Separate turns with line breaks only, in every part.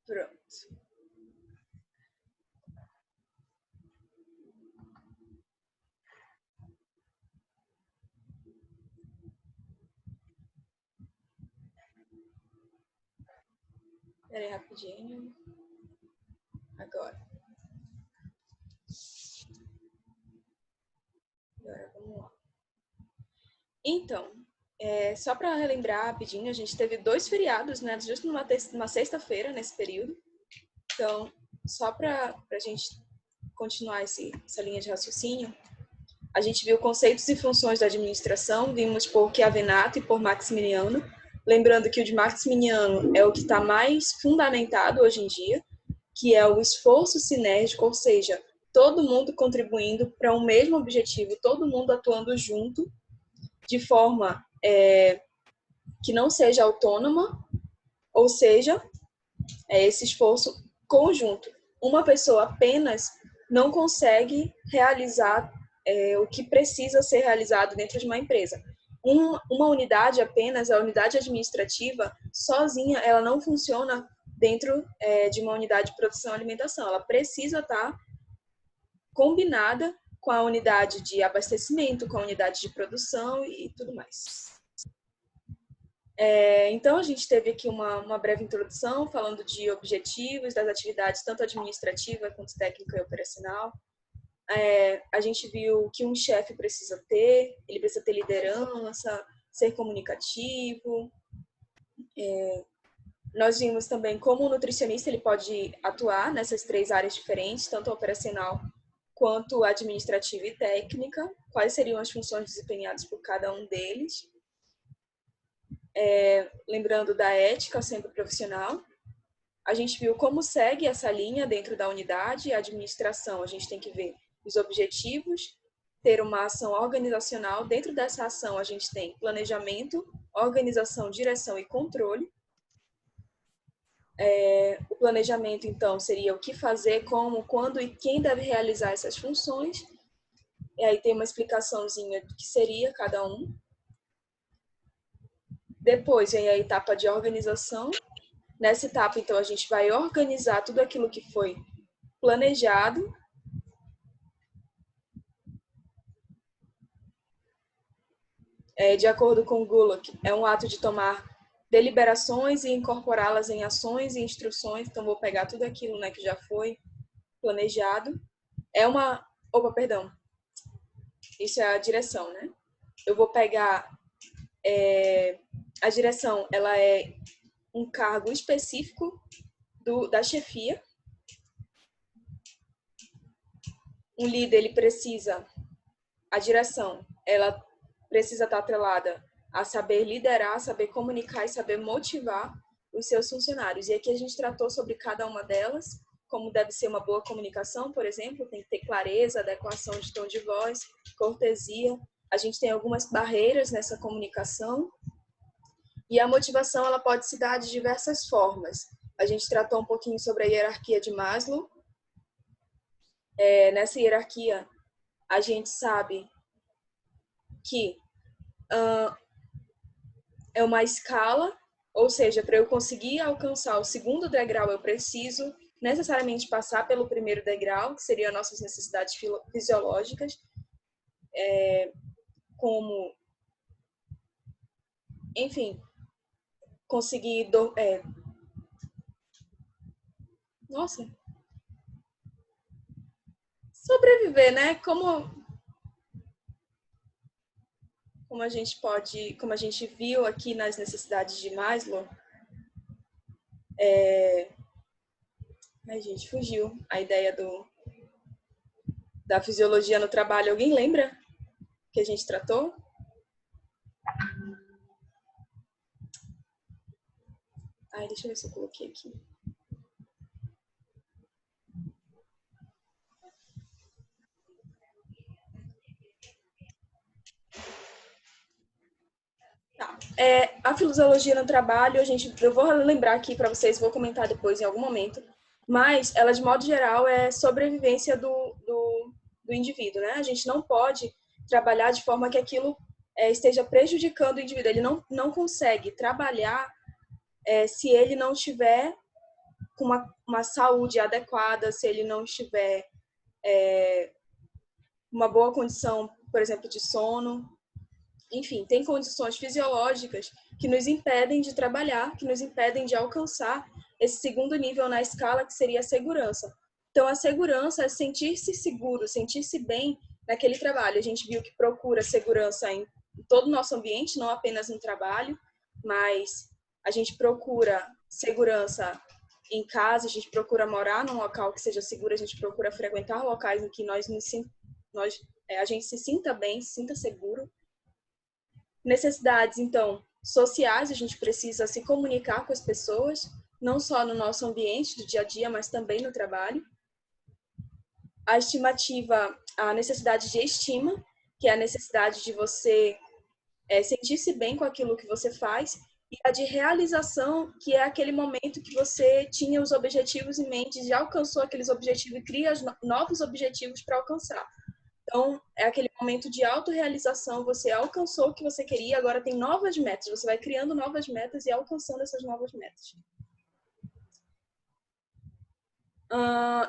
Pronto. Espera aí rapidinho. Agora. Agora, vamos lá. Então, só para relembrar rapidinho, a gente teve 2 feriados, né? Justo numa sexta-feira, nesse período. Então, só para a gente continuar essa linha de raciocínio, a gente viu conceitos e funções da administração, vimos por Chiavenato e por Maximiano. Lembrando que o de Maximiano é o que está mais fundamentado hoje em dia, que é o esforço sinérgico, ou seja, todo mundo contribuindo para um mesmo objetivo, todo mundo atuando junto, de forma que não seja autônoma, ou seja, esse esforço conjunto. Uma pessoa apenas não consegue realizar o que precisa ser realizado dentro de uma empresa. Uma unidade apenas, a unidade administrativa, sozinha, ela não funciona dentro de uma unidade de produção e alimentação. Ela precisa estar combinada com a unidade de abastecimento, com a unidade de produção e tudo mais. Então, a gente teve aqui uma breve introdução falando de objetivos das atividades, tanto administrativa quanto técnica e operacional. A gente viu que um chefe precisa ter, ele precisa ter liderança, ser comunicativo. Nós vimos também como o nutricionista ele pode atuar nessas 3 áreas diferentes, tanto operacional quanto administrativa e técnica, quais seriam as funções desempenhadas por cada um deles. Lembrando da ética sempre profissional. A gente viu como segue essa linha dentro da unidade, a administração, a gente tem que ver os objetivos, ter uma ação organizacional. Dentro dessa ação, a gente tem planejamento, organização, direção e controle. O planejamento, então, seria o que fazer, como, quando e quem deve realizar essas funções. E aí tem uma explicaçãozinha do que seria cada um. Depois vem a etapa de organização. Nessa etapa, então, a gente vai organizar tudo aquilo que foi planejado. De acordo com Gulag, é um ato de tomar deliberações e incorporá-las em ações e instruções. Então, vou pegar tudo aquilo, né, que já foi planejado. Opa, perdão. Isso é a direção, né? Eu vou pegar... a direção, ela é um cargo específico da chefia. Um líder, ele precisa... A direção, ela precisa estar atrelada a saber liderar, saber comunicar e saber motivar os seus funcionários. E aqui a gente tratou sobre cada uma delas, como deve ser uma boa comunicação, por exemplo, tem que ter clareza, adequação de tom de voz, cortesia. A gente tem algumas barreiras nessa comunicação. E a motivação, ela pode se dar de diversas formas. A gente tratou um pouquinho sobre a hierarquia de Maslow. Nessa hierarquia, a gente sabe que é uma escala, ou seja, para eu conseguir alcançar o segundo degrau, eu preciso necessariamente passar pelo primeiro degrau, que seriam nossas necessidades fisiológicas, como, enfim, conseguir... sobreviver, né? Como a gente viu aqui nas necessidades de Maslow, a gente fugiu a ideia da fisiologia no trabalho. Alguém lembra que a gente tratou? Deixa eu ver se eu coloquei aqui. Tá. A fisiologia no trabalho, eu vou lembrar aqui para vocês, vou comentar depois em algum momento, mas ela, de modo geral, é sobrevivência do indivíduo, né? A gente não pode trabalhar de forma que aquilo esteja prejudicando o indivíduo. Ele não consegue trabalhar se ele não estiver com uma saúde adequada, se ele não estiver uma boa condição, por exemplo, de sono. Enfim, tem condições fisiológicas que nos impedem de trabalhar, que nos impedem de alcançar esse segundo nível na escala, que seria a segurança. Então, a segurança é sentir-se seguro, sentir-se bem naquele trabalho. A gente viu que procura segurança em todo o nosso ambiente, não apenas no trabalho, mas a gente procura segurança em casa, a gente procura morar num local que seja seguro, a gente procura frequentar locais em que a gente se sinta bem, se sinta seguro. Necessidades, então, sociais, a gente precisa se comunicar com as pessoas, não só no nosso ambiente do dia a dia, mas também no trabalho. A estimativa, a necessidade de estima, que é a necessidade de você sentir-se bem com aquilo que você faz, e a de realização, que é aquele momento que você tinha os objetivos em mente, já alcançou aqueles objetivos e cria novos objetivos para alcançar. Então, é aquele momento de autorrealização, você alcançou o que você queria, agora tem novas metas, você vai criando novas metas e alcançando essas novas metas.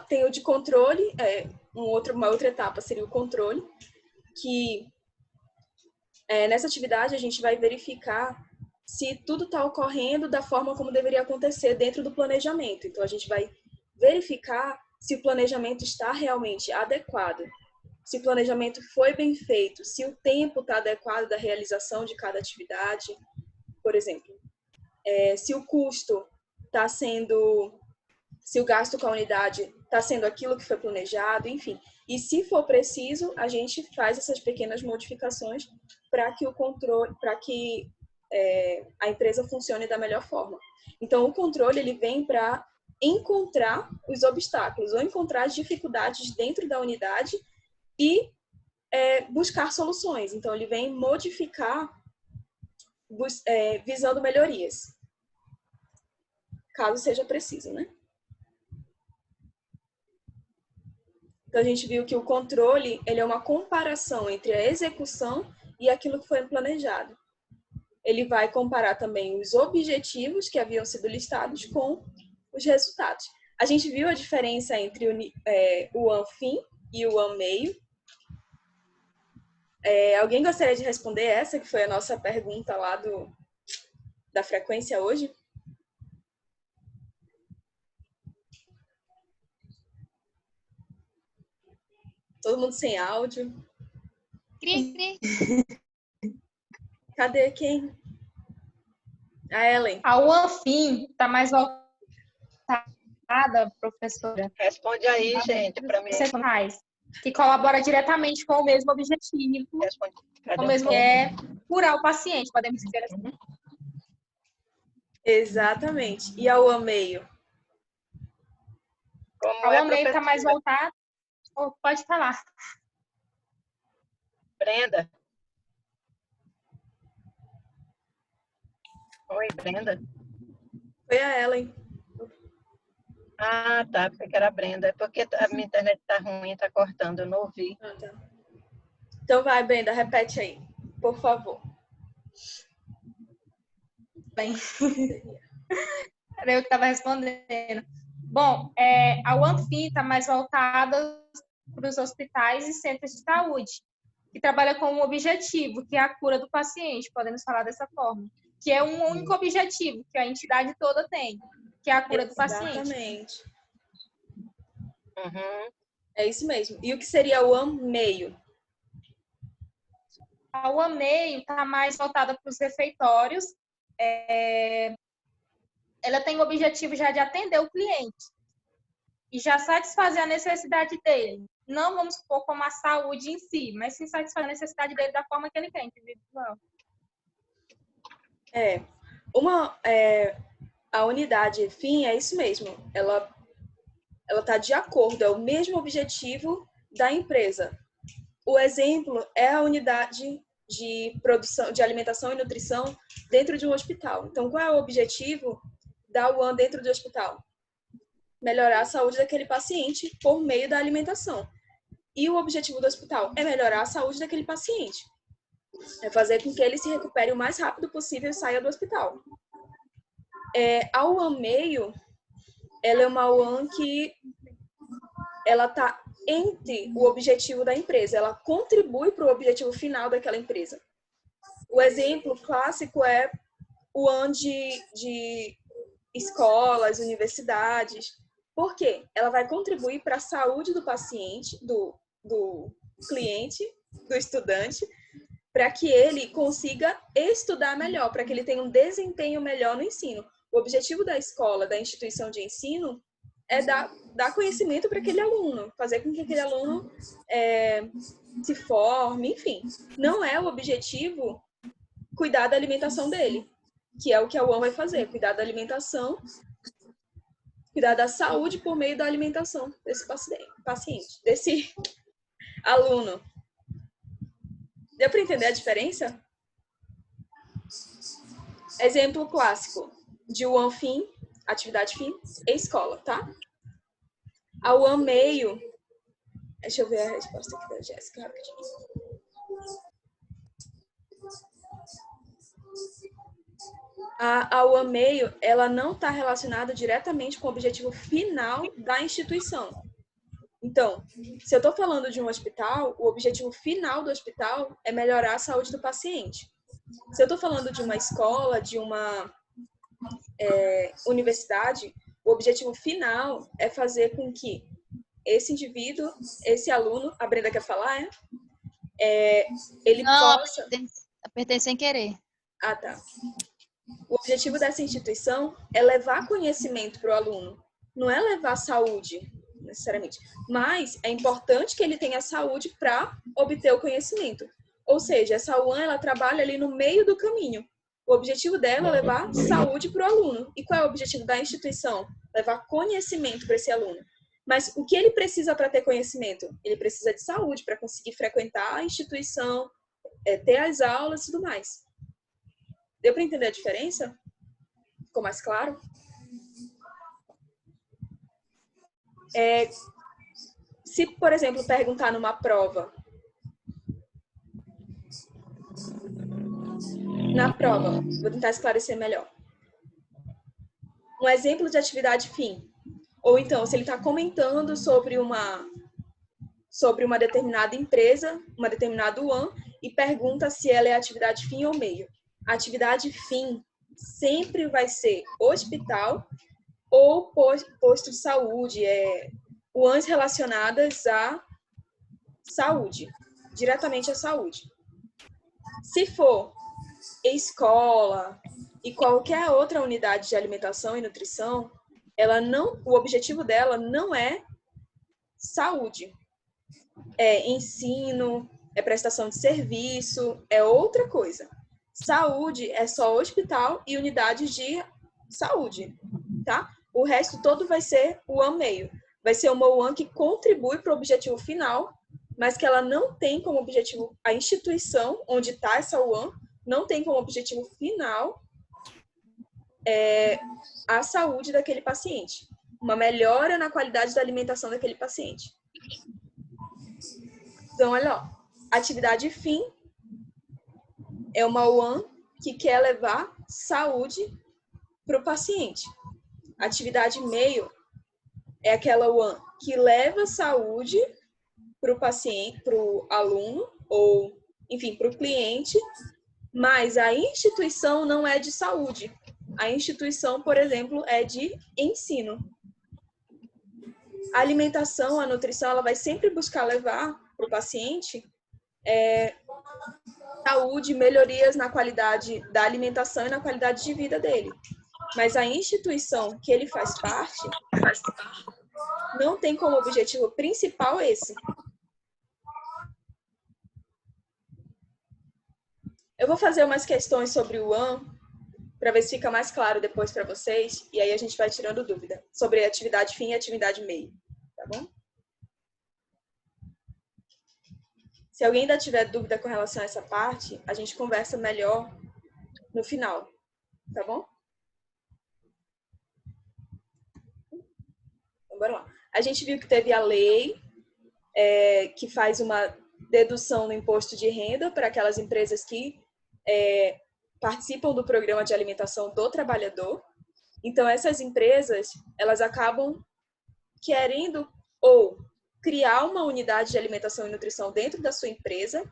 Tem o de controle, uma outra etapa seria o controle, que nessa atividade a gente vai verificar se tudo está ocorrendo da forma como deveria acontecer dentro do planejamento. Então, a gente vai verificar se o planejamento está realmente adequado, se o planejamento foi bem feito, se o tempo está adequado da realização de cada atividade, por exemplo. Se o custo está sendo, se o gasto com a unidade está sendo aquilo que foi planejado, enfim. E se for preciso, a gente faz essas pequenas modificações para que o controle, para que a empresa funcione da melhor forma. Então, o controle ele vem para encontrar os obstáculos ou encontrar as dificuldades dentro da unidade e buscar soluções. Então, ele vem modificar visando melhorias, caso seja preciso, né? Então, a gente viu que o controle ele é uma comparação entre a execução e aquilo que foi planejado. Ele vai comparar também os objetivos que haviam sido listados com os resultados. A gente viu a diferença entre o ANFIM e o ANMEIO. Alguém gostaria de responder essa, que foi a nossa pergunta lá da frequência hoje? Todo mundo sem áudio.
Cri, cri.
Cadê quem? A Ellen.
A UANFIM está mais voltada, professora.
Responde aí, gente, para mim.
Que colabora diretamente com o mesmo objetivo, o mesmo curar o paciente, podemos dizer assim.
Exatamente. E a UAMEIO?
A UAMEIO está mais voltada... Pode falar.
Brenda. Oi, Brenda.
Foi a Ellen.
Ah, tá. Pensei que era a Brenda. É porque a minha internet tá ruim, tá cortando. Eu não ouvi.
Ah, tá. Então vai, Brenda, repete aí, por favor.
Bem, era eu que estava respondendo. Bom, a UANFIM está mais voltada para os hospitais e centros de saúde, que trabalha com um objetivo, que é a cura do paciente, podemos falar dessa forma, que é um único objetivo que a entidade toda tem, que é a cura do paciente.
Exatamente.
Uhum.
É isso mesmo. E o que seria o ANMEIO?
A UAMEIO está mais voltada para os refeitórios. Ela tem o objetivo já de atender o cliente e já satisfazer a necessidade dele. Não vamos supor como a saúde em si, mas sim satisfazer a necessidade dele da forma que ele quer, individual.
A unidade FIM é isso mesmo. Ela está de acordo, é o mesmo objetivo da empresa. O exemplo é a unidade de produção, de alimentação e nutrição dentro de um hospital. Então, qual é o objetivo da UAN dentro do hospital? Melhorar a saúde daquele paciente por meio da alimentação. E o objetivo do hospital é melhorar a saúde daquele paciente. É fazer com que ele se recupere o mais rápido possível e saia do hospital. A UAMEIO ela é uma UAN que ela está entre o objetivo da empresa, ela contribui para o objetivo final daquela empresa. O exemplo clássico é o UAN de escolas, universidades. Por quê? Ela vai contribuir para a saúde do paciente, do cliente, do estudante, para que ele consiga estudar melhor, para que ele tenha um desempenho melhor no ensino. O objetivo da escola, da instituição de ensino, é dar conhecimento para aquele aluno, fazer com que aquele aluno se forme, enfim. Não é o objetivo cuidar da alimentação dele, que é o que a UAN vai fazer, cuidar da alimentação, cuidar da saúde por meio da alimentação desse paciente, desse aluno. Deu para entender a diferença? Exemplo clássico de UAN fim, atividade fim, e escola, tá? A UAN meio, deixa eu ver a resposta aqui da Jéssica rapidinho. A UAN meio, ela não está relacionada diretamente com o objetivo final da instituição. Então, se eu estou falando de um hospital, o objetivo final do hospital é melhorar a saúde do paciente. Se eu estou falando de uma escola, de uma universidade, o objetivo final é fazer com que esse indivíduo, esse aluno, a Brenda quer falar, ele possa...
Apertei sem querer.
Ah, tá. O objetivo dessa instituição é levar conhecimento para o aluno, não é levar saúde, necessariamente. Mas é importante que ele tenha saúde para obter o conhecimento. Ou seja, essa UAN, ela trabalha ali no meio do caminho. O objetivo dela é levar saúde para o aluno. E qual é o objetivo da instituição? Levar conhecimento para esse aluno. Mas o que ele precisa para ter conhecimento? Ele precisa de saúde para conseguir frequentar a instituição, ter as aulas e tudo mais. Deu para entender a diferença? Ficou mais claro? Se, por exemplo, perguntar numa prova, na prova, vou tentar esclarecer melhor. Um exemplo de atividade fim. Ou então, se ele está comentando sobre uma determinada empresa, uma determinada UAN, e pergunta se ela é atividade fim ou meio. A atividade fim sempre vai ser hospital ou posto de saúde, UANs relacionadas à saúde, diretamente à saúde. Se for escola e qualquer outra unidade de alimentação e nutrição, o objetivo dela não é saúde. É ensino, é prestação de serviço, é outra coisa. Saúde é só hospital e unidades de saúde, tá? O resto todo vai ser UAN meio. Vai ser uma UAN que contribui para o objetivo final, mas que ela não tem como objetivo, a instituição onde está essa UAN, não tem como objetivo final a saúde daquele paciente. Uma melhora na qualidade da alimentação daquele paciente. Então, olha, ó, atividade fim é uma UAN que quer levar saúde para o paciente. Atividade meio é aquela UAN que leva saúde para o paciente, para o aluno, ou, enfim, para o cliente, mas a instituição não é de saúde. A instituição, por exemplo, é de ensino. A alimentação, a nutrição, ela vai sempre buscar levar para o paciente saúde, melhorias na qualidade da alimentação e na qualidade de vida dele. Mas a instituição que ele faz parte não tem como objetivo principal esse. Eu vou fazer umas questões sobre o UAN, para ver se fica mais claro depois para vocês, e aí a gente vai tirando dúvida sobre atividade fim e atividade meio, tá bom? Se alguém ainda tiver dúvida com relação a essa parte, a gente conversa melhor no final, tá bom? Então, bora lá. A gente viu que teve a lei que faz uma dedução no imposto de renda para aquelas empresas que participam do programa de alimentação do trabalhador. Então, essas empresas, elas acabam querendo ou criar uma unidade de alimentação e nutrição dentro da sua empresa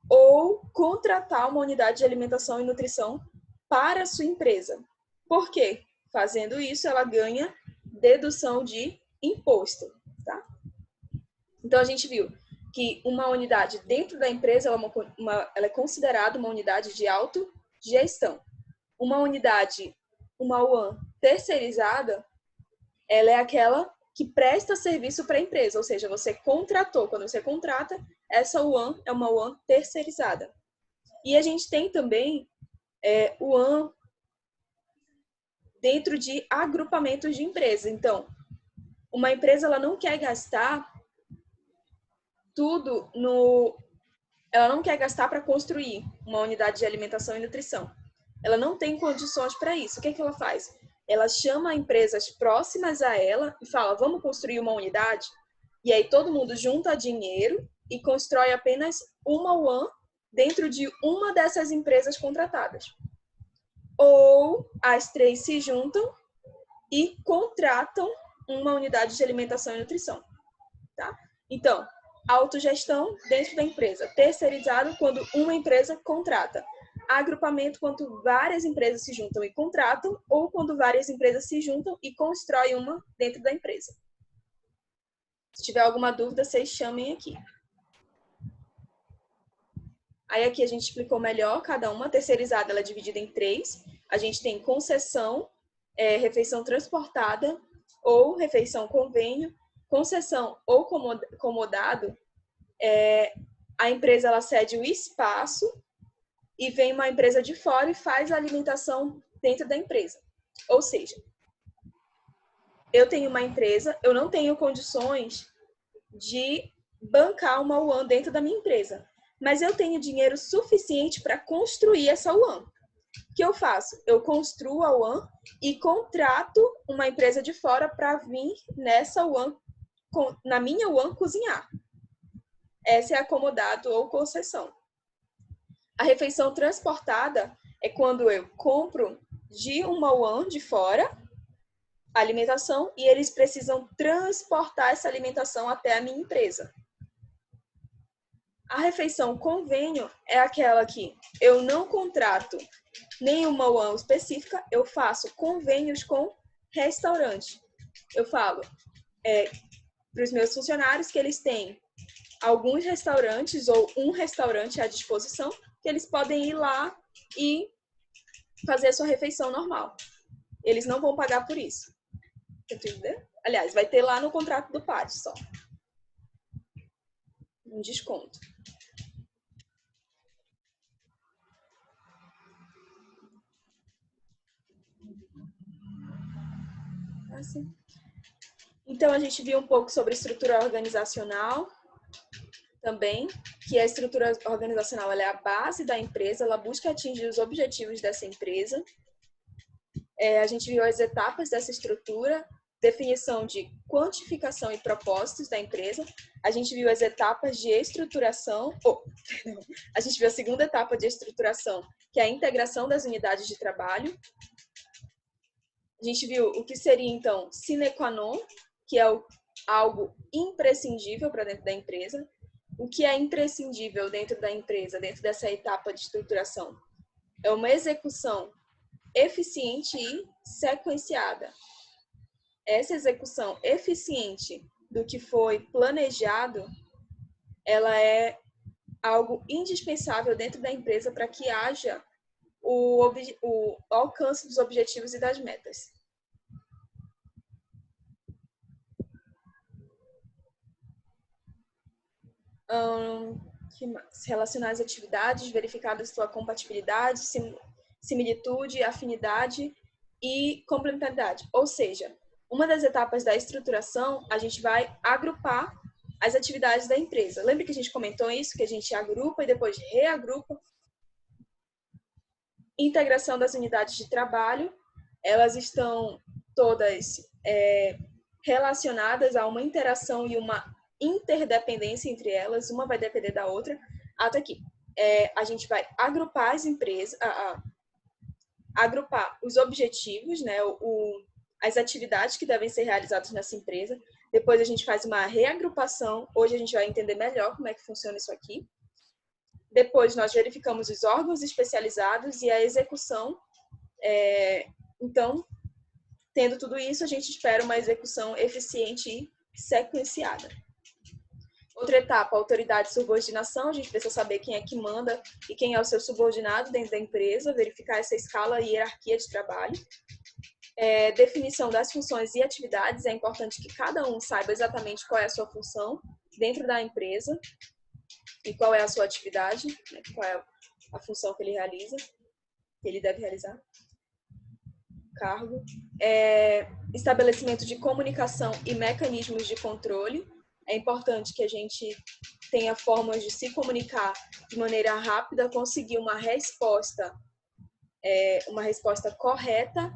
ou contratar uma unidade de alimentação e nutrição para a sua empresa. Por quê? Fazendo isso, ela ganha dedução de imposto, tá? Então, a gente viu que uma unidade dentro da empresa ela é considerada uma unidade de autogestão. Uma unidade, uma UAN terceirizada, ela é aquela que presta serviço para a empresa, ou seja, você contratou. Quando você contrata, essa UAN é uma UAN terceirizada. E a gente tem também UAN dentro de agrupamentos de empresas. Então, uma empresa ela não quer gastar tudo ela não quer gastar para construir uma unidade de alimentação e nutrição. Ela não tem condições para isso. O que ela faz? Ela chama empresas próximas a ela e fala, vamos construir uma unidade? E aí todo mundo junta dinheiro e constrói apenas uma UAN dentro de uma dessas empresas contratadas. Ou as 3 se juntam e contratam uma unidade de alimentação e nutrição. Tá? Então, autogestão dentro da empresa. Terceirizado quando uma empresa contrata. Agrupamento quando várias empresas se juntam e contratam, ou quando várias empresas se juntam e constroem uma dentro da empresa. Se tiver alguma dúvida, vocês chamem aqui. Aí aqui a gente explicou melhor cada uma. Terceirizada, ela é dividida em 3. A gente tem concessão, refeição transportada ou refeição convênio. Concessão ou comodado, a empresa ela cede o espaço e vem uma empresa de fora e faz a alimentação dentro da empresa. Ou seja, eu tenho uma empresa, eu não tenho condições de bancar uma UAN dentro da minha empresa, mas eu tenho dinheiro suficiente para construir essa UAN. O que eu faço? Eu construo a UAN e contrato uma empresa de fora para vir nessa UAN, na minha UAN, cozinhar. Essa é acomodado ou concessão. A refeição transportada é quando eu compro de uma UAN de fora a alimentação e eles precisam transportar essa alimentação até a minha empresa. A refeição convênio é aquela que eu não contrato nenhuma UAN específica, eu faço convênios com restaurantes. Eu falo para os meus funcionários que eles têm alguns restaurantes ou um restaurante à disposição, que eles podem ir lá e fazer a sua refeição normal. Eles não vão pagar por isso. Entendeu? Aliás, vai ter lá no contrato do PAD só. Um desconto. Assim. Então, a gente viu um pouco sobre estrutura organizacional também, que a estrutura organizacional ela é a base da empresa, ela busca atingir os objetivos dessa empresa. A gente viu as etapas dessa estrutura, definição de quantificação e propósitos da empresa. A gente viu as etapas de estruturação, a gente viu a segunda etapa de estruturação, que é a integração das unidades de trabalho. A gente viu o que seria, então, sine qua non, que é algo imprescindível para dentro da empresa. O que é imprescindível dentro da empresa, dentro dessa etapa de estruturação? É uma execução eficiente e sequenciada. Essa execução eficiente do que foi planejado, ela é algo indispensável dentro da empresa para que haja o alcance dos objetivos e das metas. Relacionar as atividades, verificar a sua compatibilidade, similitude, afinidade e complementaridade. Ou seja, uma das etapas da estruturação, a gente vai agrupar as atividades da empresa. Lembra que a gente comentou isso? Que a gente agrupa e depois reagrupa. Integração das unidades de trabalho, elas estão todas relacionadas a uma interação e uma interdependência entre elas, uma vai depender da outra. Até aqui, a gente vai agrupar as empresas, agrupar os objetivos, né, as atividades que devem ser realizadas nessa empresa. Depois a gente faz uma reagrupação. Hoje a gente vai entender melhor como é que funciona isso aqui. Depois nós verificamos os órgãos especializados e a execução. Então, tendo tudo isso, a gente espera uma execução eficiente e sequenciada. Outra etapa, autoridade e subordinação. A gente precisa saber quem é que manda e quem é o seu subordinado dentro da empresa, verificar essa escala e hierarquia de trabalho. Definição das funções e atividades. É importante que cada um saiba exatamente qual é a sua função dentro da empresa e qual é a sua atividade, né, qual é a função que ele realiza, que ele deve realizar. Cargo. Estabelecimento de comunicação e mecanismos de controle. É importante que a gente tenha formas de se comunicar de maneira rápida, conseguir uma resposta correta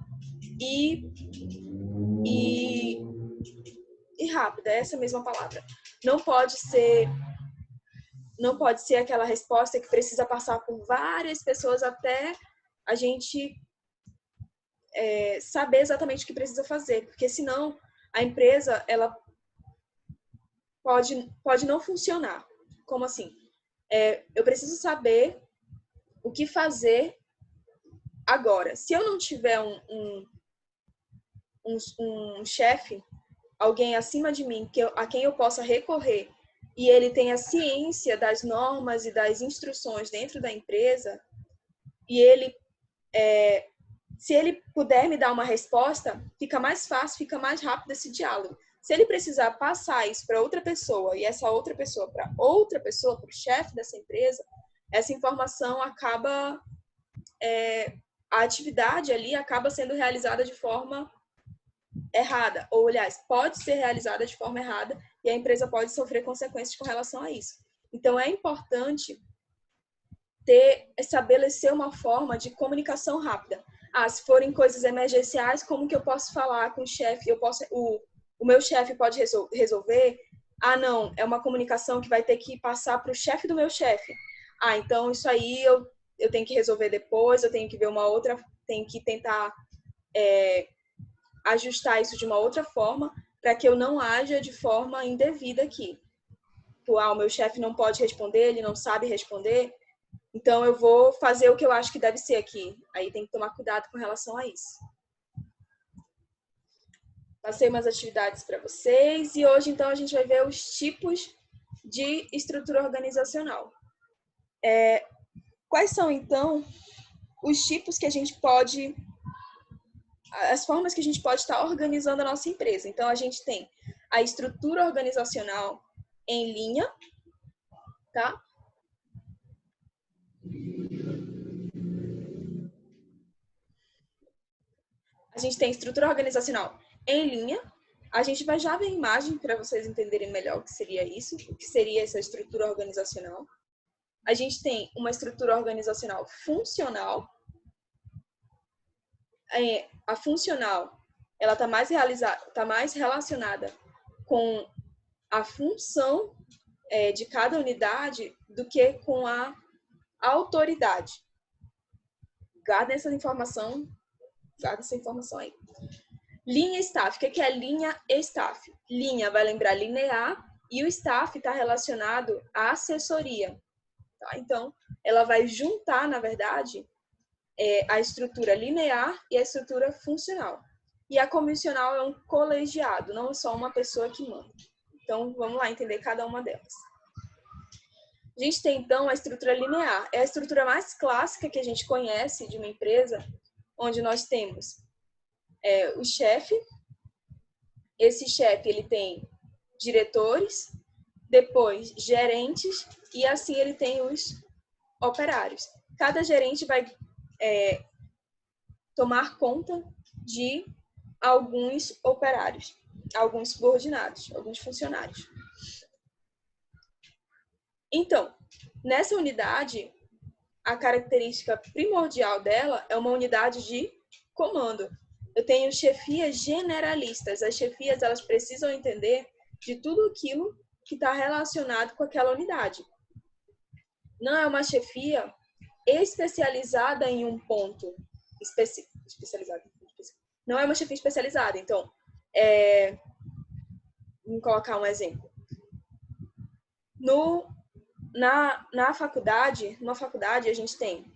e rápida, essa mesma palavra. Não pode ser aquela resposta que precisa passar por várias pessoas até a gente saber exatamente o que precisa fazer, porque senão a empresa ela pode não funcionar. Como assim? Eu preciso saber o que fazer agora. Se eu não tiver um chefe, alguém acima de mim, a quem eu possa recorrer, e ele tenha ciência das normas e das instruções dentro da empresa, e se ele puder me dar uma resposta, fica mais fácil, fica mais rápido esse diálogo. Se ele precisar passar isso para outra pessoa, e essa outra pessoa para outra pessoa, para o chefe dessa empresa, essa informação acaba... a atividade ali acaba sendo realizada de forma errada, ou, aliás, pode ser realizada de forma errada e a empresa pode sofrer consequências com relação a isso. Então, é importante estabelecer uma forma de comunicação rápida. Se forem coisas emergenciais, como que eu posso falar com o chefe? O meu chefe pode resolver? Não, é uma comunicação que vai ter que passar para o chefe do meu chefe. Então isso aí eu tenho que resolver depois, eu tenho que ver tenho que tentar ajustar isso de uma outra forma para que eu não haja de forma indevida aqui. O meu chefe não pode responder, ele não sabe responder, então eu vou fazer o que eu acho que deve ser aqui. Aí tem que tomar cuidado com relação a isso. Passei umas atividades para vocês e hoje então a gente vai ver os tipos de estrutura organizacional. Quais são então os tipos que a gente pode, as formas que a gente pode estar organizando a nossa empresa? Então a gente tem a estrutura organizacional em linha, tá? A gente tem estrutura organizacional em linha. A gente vai já ver a imagem para vocês entenderem melhor o que seria isso, o que seria essa estrutura organizacional. A gente tem uma estrutura organizacional funcional. A funcional, ela está mais relacionada com a função de cada unidade do que com a autoridade. Guarda essa informação aí. Linha staff. O que é linha staff? Linha vai lembrar linear e o staff está relacionado à assessoria. Tá? Então, ela vai juntar, na verdade, a estrutura linear e a estrutura funcional. E a comissional é um colegiado, não é só uma pessoa que manda. Então, vamos lá entender cada uma delas. A gente tem, então, a estrutura linear. É a estrutura mais clássica que a gente conhece de uma empresa, onde nós temos o chefe. Esse chefe, ele tem diretores, depois gerentes, e assim ele tem os operários. Cada gerente vai tomar conta de alguns operários, alguns subordinados, alguns funcionários. Então, nessa unidade, a característica primordial dela é uma unidade de comando. Eu tenho chefias generalistas. As chefias, elas precisam entender de tudo aquilo que está relacionado com aquela unidade. Não é uma chefia especializada em um ponto. especializada. Não é uma chefia especializada. Então, vamos colocar um exemplo. Numa faculdade, a gente tem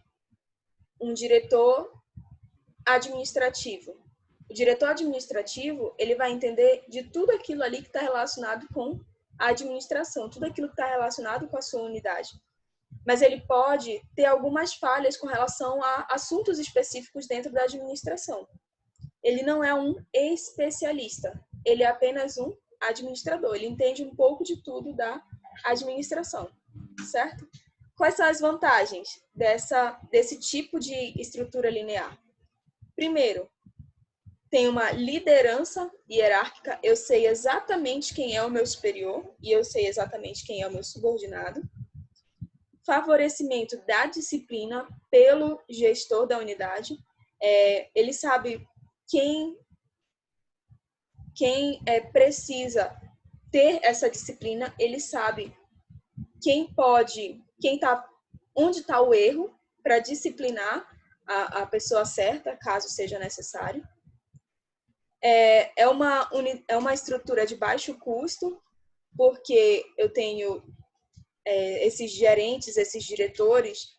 um diretor administrativo. O diretor administrativo, ele vai entender de tudo aquilo ali que está relacionado com a administração, tudo aquilo que está relacionado com a sua unidade. Mas ele pode ter algumas falhas com relação a assuntos específicos dentro da administração. Ele não é um especialista, ele é apenas um administrador. Ele entende um pouco de tudo da administração, certo? Quais são as vantagens desse tipo de estrutura linear? Primeiro, tem uma liderança hierárquica. Eu sei exatamente quem é o meu superior e eu sei exatamente quem é o meu subordinado. Favorecimento da disciplina pelo gestor da unidade. Ele sabe quem precisa ter essa disciplina, ele sabe onde está o erro para disciplinar a pessoa certa, caso seja necessário. É uma estrutura de baixo custo, porque eu tenho esses gerentes, esses diretores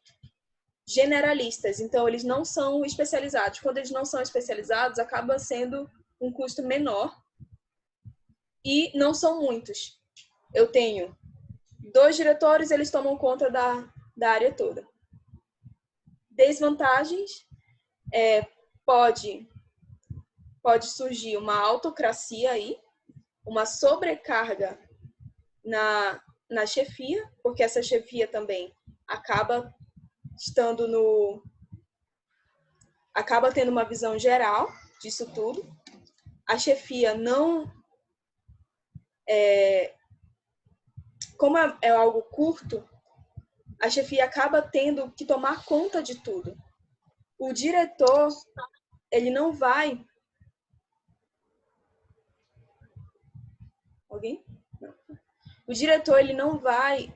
generalistas, então eles não são especializados. Quando eles não são especializados, acaba sendo um custo menor e não são muitos. Eu tenho 2 diretores, eles tomam conta da área toda. Desvantagens, pode surgir uma autocracia aí, uma sobrecarga na chefia, porque essa chefia também acaba tendo uma visão geral disso tudo. A chefia não... como é algo curto, a chefia acaba tendo que tomar conta de tudo. O diretor, ele não vai... Alguém? Não. O diretor, ele não vai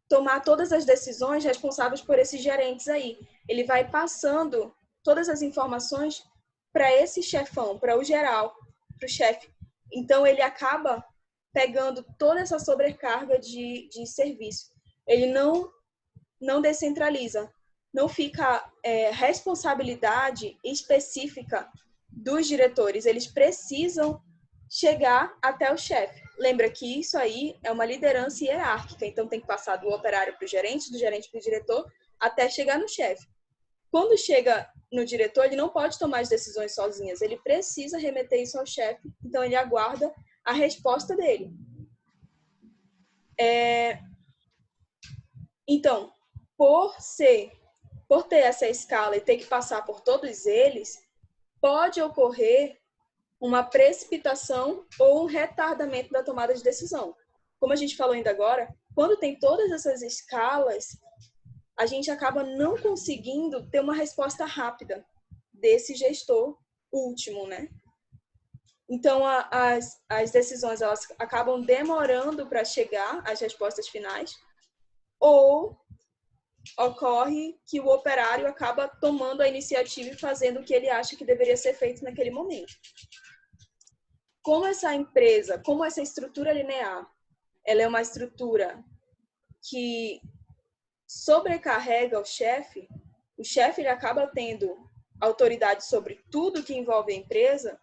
tomar todas as decisões responsáveis por esses gerentes aí. Ele vai passando todas as informações para esse chefão, para o geral, para o chefe. Então, ele acaba pegando toda essa sobrecarga de serviço. Ele não descentraliza. Não fica responsabilidade específica dos diretores. Eles precisam chegar até o chefe. Lembra que isso aí é uma liderança hierárquica. Então, tem que passar do operário para o gerente, do gerente para o diretor, até chegar no chefe. Quando chega no diretor, ele não pode tomar as decisões sozinhas. Ele precisa remeter isso ao chefe. Então, ele aguarda a resposta dele. Então, por ter essa escala e ter que passar por todos eles, pode ocorrer uma precipitação ou um retardamento da tomada de decisão. Como a gente falou ainda agora, quando tem todas essas escalas, a gente acaba não conseguindo ter uma resposta rápida desse gestor último, né? Então, as decisões elas acabam demorando para chegar às respostas finais, ou ocorre que o operário acaba tomando a iniciativa e fazendo o que ele acha que deveria ser feito naquele momento. Como essa estrutura linear, ela é uma estrutura que sobrecarrega o chefe ele acaba tendo autoridade sobre tudo que envolve a empresa.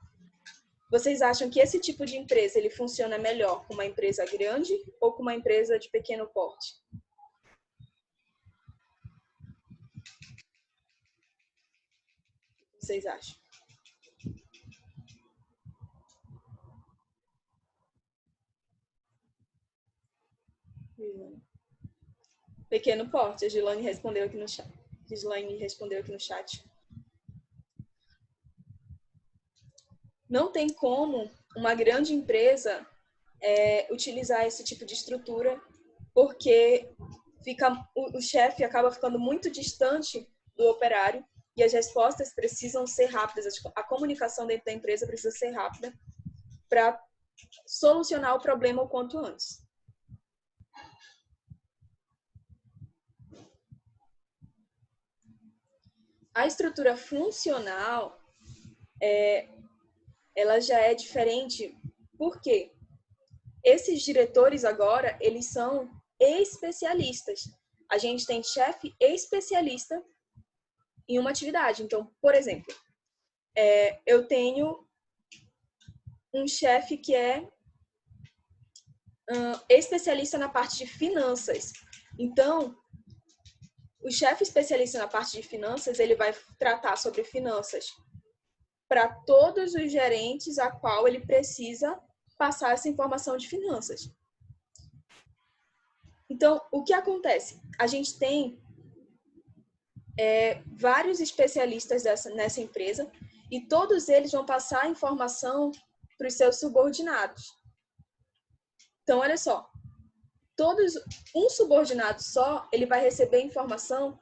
Vocês acham que esse tipo de empresa ele funciona melhor com uma empresa grande ou com uma empresa de pequeno porte? O que vocês acham? Pequeno porte, a Gislaine respondeu aqui no chat. Não tem como uma grande empresa utilizar esse tipo de estrutura, porque o chefe acaba ficando muito distante do operário e as respostas precisam ser rápidas. A comunicação dentro da empresa precisa ser rápida para solucionar o problema o quanto antes. A estrutura funcional, ela já é diferente, porque esses diretores agora, eles são especialistas. A gente tem chefe especialista em uma atividade. Então, por exemplo, eu tenho um chefe que é especialista na parte de finanças. Então, o chefe especialista na parte de finanças, ele vai tratar sobre finanças para todos os gerentes a qual ele precisa passar essa informação de finanças. Então, o que acontece? A gente tem vários especialistas nessa empresa e todos eles vão passar a informação para os seus subordinados. Então, olha só, um subordinado só, ele vai receber informação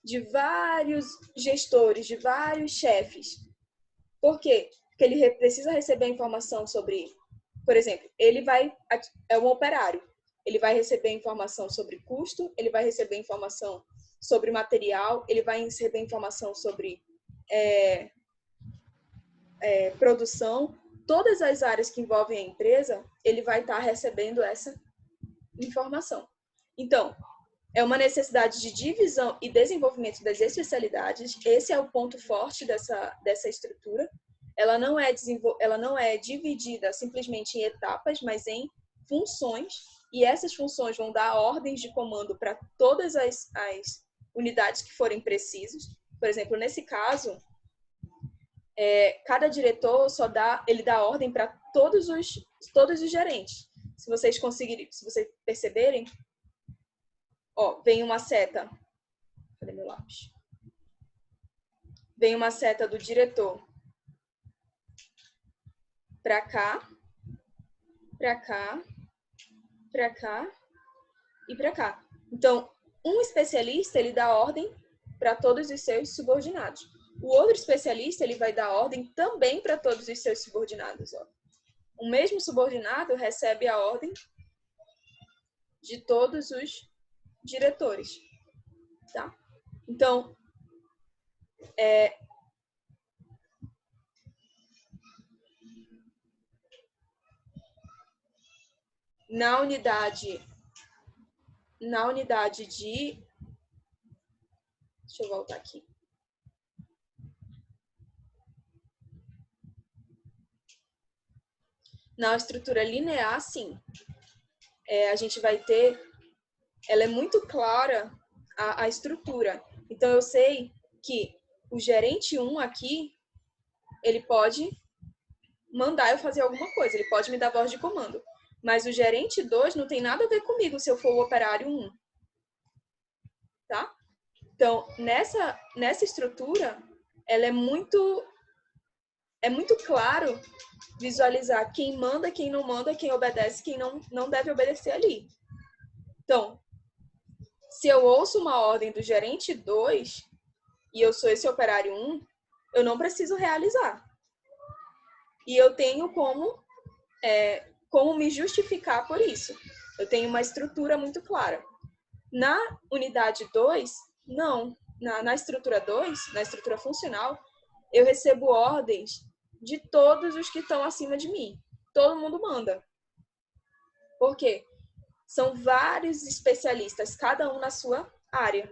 de vários gestores, de vários chefes. Por quê? Porque ele precisa receber informação sobre, por exemplo, é um operário, ele vai receber informação sobre custo, ele vai receber informação sobre material, ele vai receber informação sobre produção, todas as áreas que envolvem a empresa, ele vai estar recebendo essa informação. Então, é uma necessidade de divisão e desenvolvimento das especialidades. Esse é o ponto forte dessa estrutura. Ela não é dividida simplesmente em etapas, mas em funções. E essas funções vão dar ordens de comando para todas as unidades que forem precisas. Por exemplo, nesse caso, cada diretor ele dá ordem para todos os gerentes. Se vocês perceberem, vem uma seta. Cadê meu lápis? Vem uma seta do diretor para cá, para cá, para cá e para cá. Então, um especialista, ele dá ordem para todos os seus subordinados. O outro especialista, ele vai dar ordem também para todos os seus subordinados. O mesmo subordinado recebe a ordem de todos os diretores, tá? Então, na unidade de... Deixa eu voltar aqui. Na estrutura linear, sim. A gente vai ter... Ela é muito clara, a estrutura. Então, eu sei que o gerente 1 aqui, ele pode mandar eu fazer alguma coisa. Ele pode me dar voz de comando. Mas o gerente 2 não tem nada a ver comigo se eu for o operário 1. Tá? Então, nessa estrutura, ela é muito claro visualizar quem manda, quem não manda, quem obedece, quem não deve obedecer ali. Então, se eu ouço uma ordem do gerente 2 e eu sou esse operário 1, eu não preciso realizar. E eu tenho como me justificar por isso. Eu tenho uma estrutura muito clara. Na unidade 2, não. Na estrutura 2, na estrutura funcional, eu recebo ordens de todos os que estão acima de mim. Todo mundo manda. Por quê? São vários especialistas, cada um na sua área.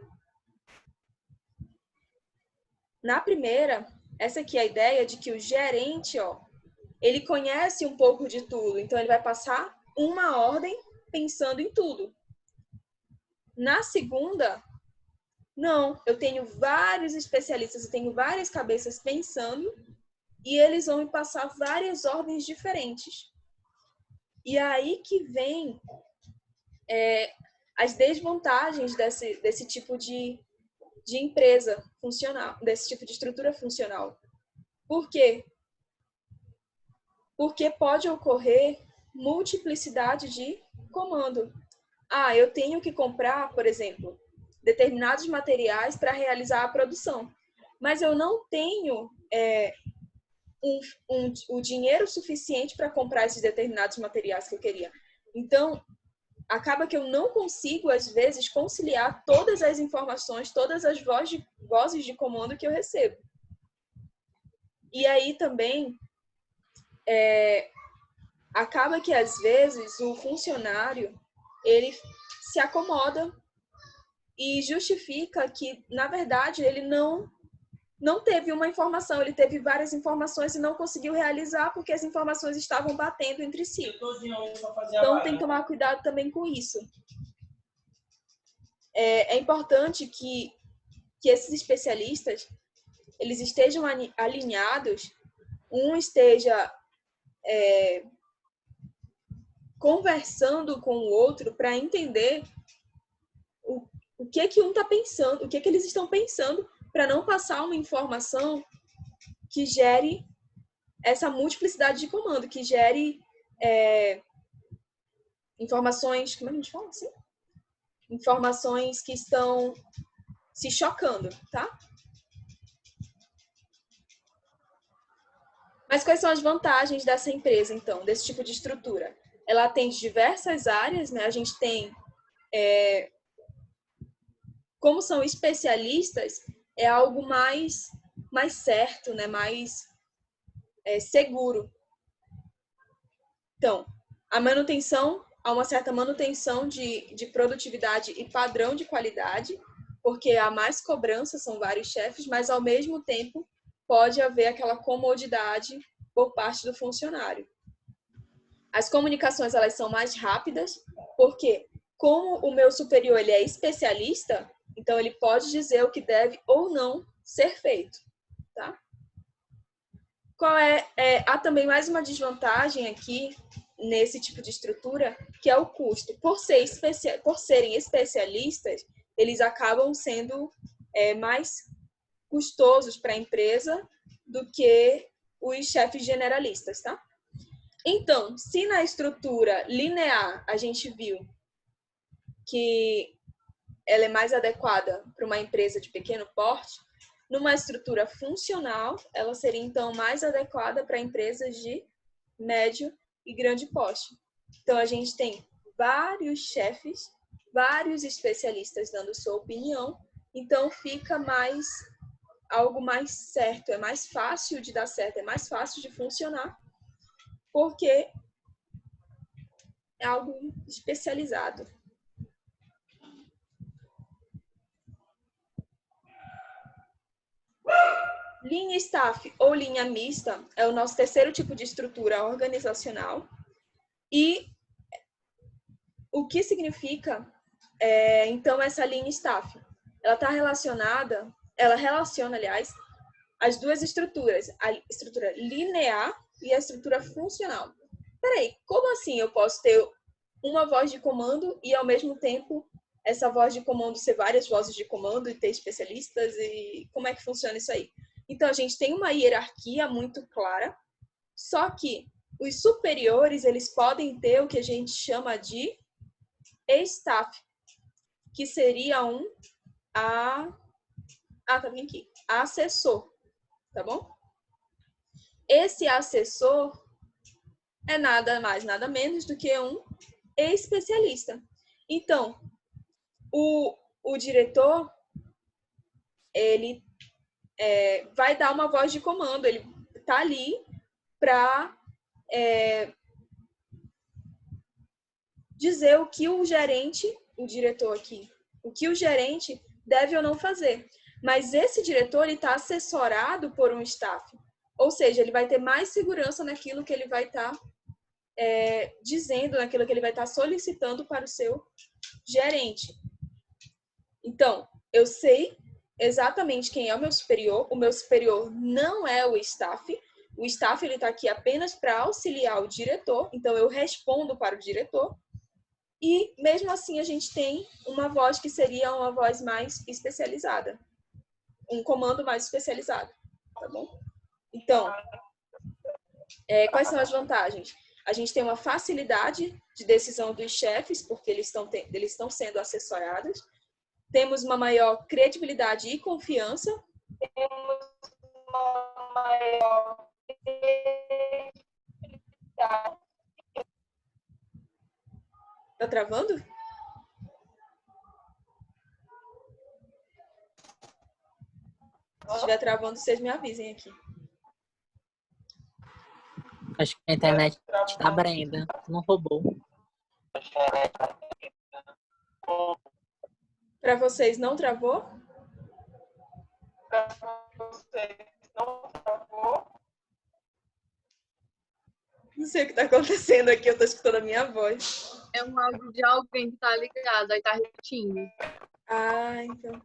Na primeira, essa aqui é a ideia de que o gerente, ele conhece um pouco de tudo. Então, ele vai passar uma ordem pensando em tudo. Na segunda, não. Eu tenho vários especialistas, eu tenho várias cabeças pensando e eles vão me passar várias ordens diferentes. E aí que vem as desvantagens desse tipo de empresa funcional, desse tipo de estrutura funcional. Por quê? Porque pode ocorrer multiplicidade de comando. Eu tenho que comprar, por exemplo, determinados materiais para realizar a produção, mas eu não tenho o dinheiro suficiente para comprar esses determinados materiais que eu queria. Então, acaba que eu não consigo, às vezes, conciliar todas as informações, todas as vozes de comando que eu recebo. E aí também, acaba que, às vezes, o funcionário, ele se acomoda e justifica que, na verdade, ele não teve uma informação, ele teve várias informações e não conseguiu realizar porque as informações estavam batendo entre si. Então, tem que tomar cuidado também com isso. É importante que esses especialistas, eles estejam alinhados, um esteja conversando com o outro para entender o que um está pensando, o que eles estão pensando, para não passar uma informação que gere essa multiplicidade de comando, que gere informações, como a gente fala assim? Informações que estão se chocando, tá? Mas quais são as vantagens dessa empresa, então, desse tipo de estrutura? Ela atende diversas áreas, né? A gente tem, como são especialistas, é algo mais certo, né? Mais seguro. Então, a manutenção, há uma certa manutenção de produtividade e padrão de qualidade, porque há mais cobrança, são vários chefes, mas ao mesmo tempo pode haver aquela comodidade por parte do funcionário. As comunicações, elas são mais rápidas, porque como o meu superior ele é especialista, então ele pode dizer o que deve ou não ser feito, tá? Há também mais uma desvantagem aqui nesse tipo de estrutura, que é o custo. Por serem especialistas, eles acabam sendo mais custosos para a empresa do que os chefes generalistas, tá? Então, se na estrutura linear a gente viu que ela é mais adequada para uma empresa de pequeno porte, numa estrutura funcional, ela seria então mais adequada para empresas de médio e grande porte. Então, a gente tem vários chefes, vários especialistas dando sua opinião, então fica algo mais certo, é mais fácil de dar certo, é mais fácil de funcionar, porque é algo especializado. Linha staff ou linha mista é o nosso terceiro tipo de estrutura organizacional. E o que significa, então, essa linha staff? Ela relaciona, aliás, as duas estruturas, a estrutura linear e a estrutura funcional. Peraí, como assim eu posso ter uma voz de comando e, ao mesmo tempo, essa voz de comando ser várias vozes de comando e ter especialistas? E como é que funciona isso aí? Então, a gente tem uma hierarquia muito clara, só que os superiores, eles podem ter o que a gente chama de staff, que seria tá bem aqui, assessor, tá bom? Esse assessor é nada mais, nada menos do que um especialista. Então, o diretor, ele vai dar uma voz de comando, ele tá ali para dizer o que o gerente, o diretor aqui, o que o gerente deve ou não fazer. Mas esse diretor está assessorado por um staff. Ou seja, ele vai ter mais segurança naquilo que ele vai estar dizendo, naquilo que ele vai estar solicitando para o seu gerente. Então, eu sei exatamente quem é o meu superior não é o staff ele está aqui apenas para auxiliar o diretor, então eu respondo para o diretor, e mesmo assim a gente tem uma voz que seria uma voz mais especializada, um comando mais especializado, tá bom? Então, quais são as vantagens? A gente tem uma facilidade de decisão dos chefes, porque eles estão sendo assessorados. Temos uma maior credibilidade e confiança. Temos uma maior credibilidade. Tá travando? Se estiver travando, vocês me avisem aqui.
Acho que a internet tá Brenda, não roubou.
Para vocês não travou? Não sei o que tá acontecendo aqui, eu tô escutando a minha voz.
É um áudio de alguém que tá ligado, aí tá repetindo.
Ah, então.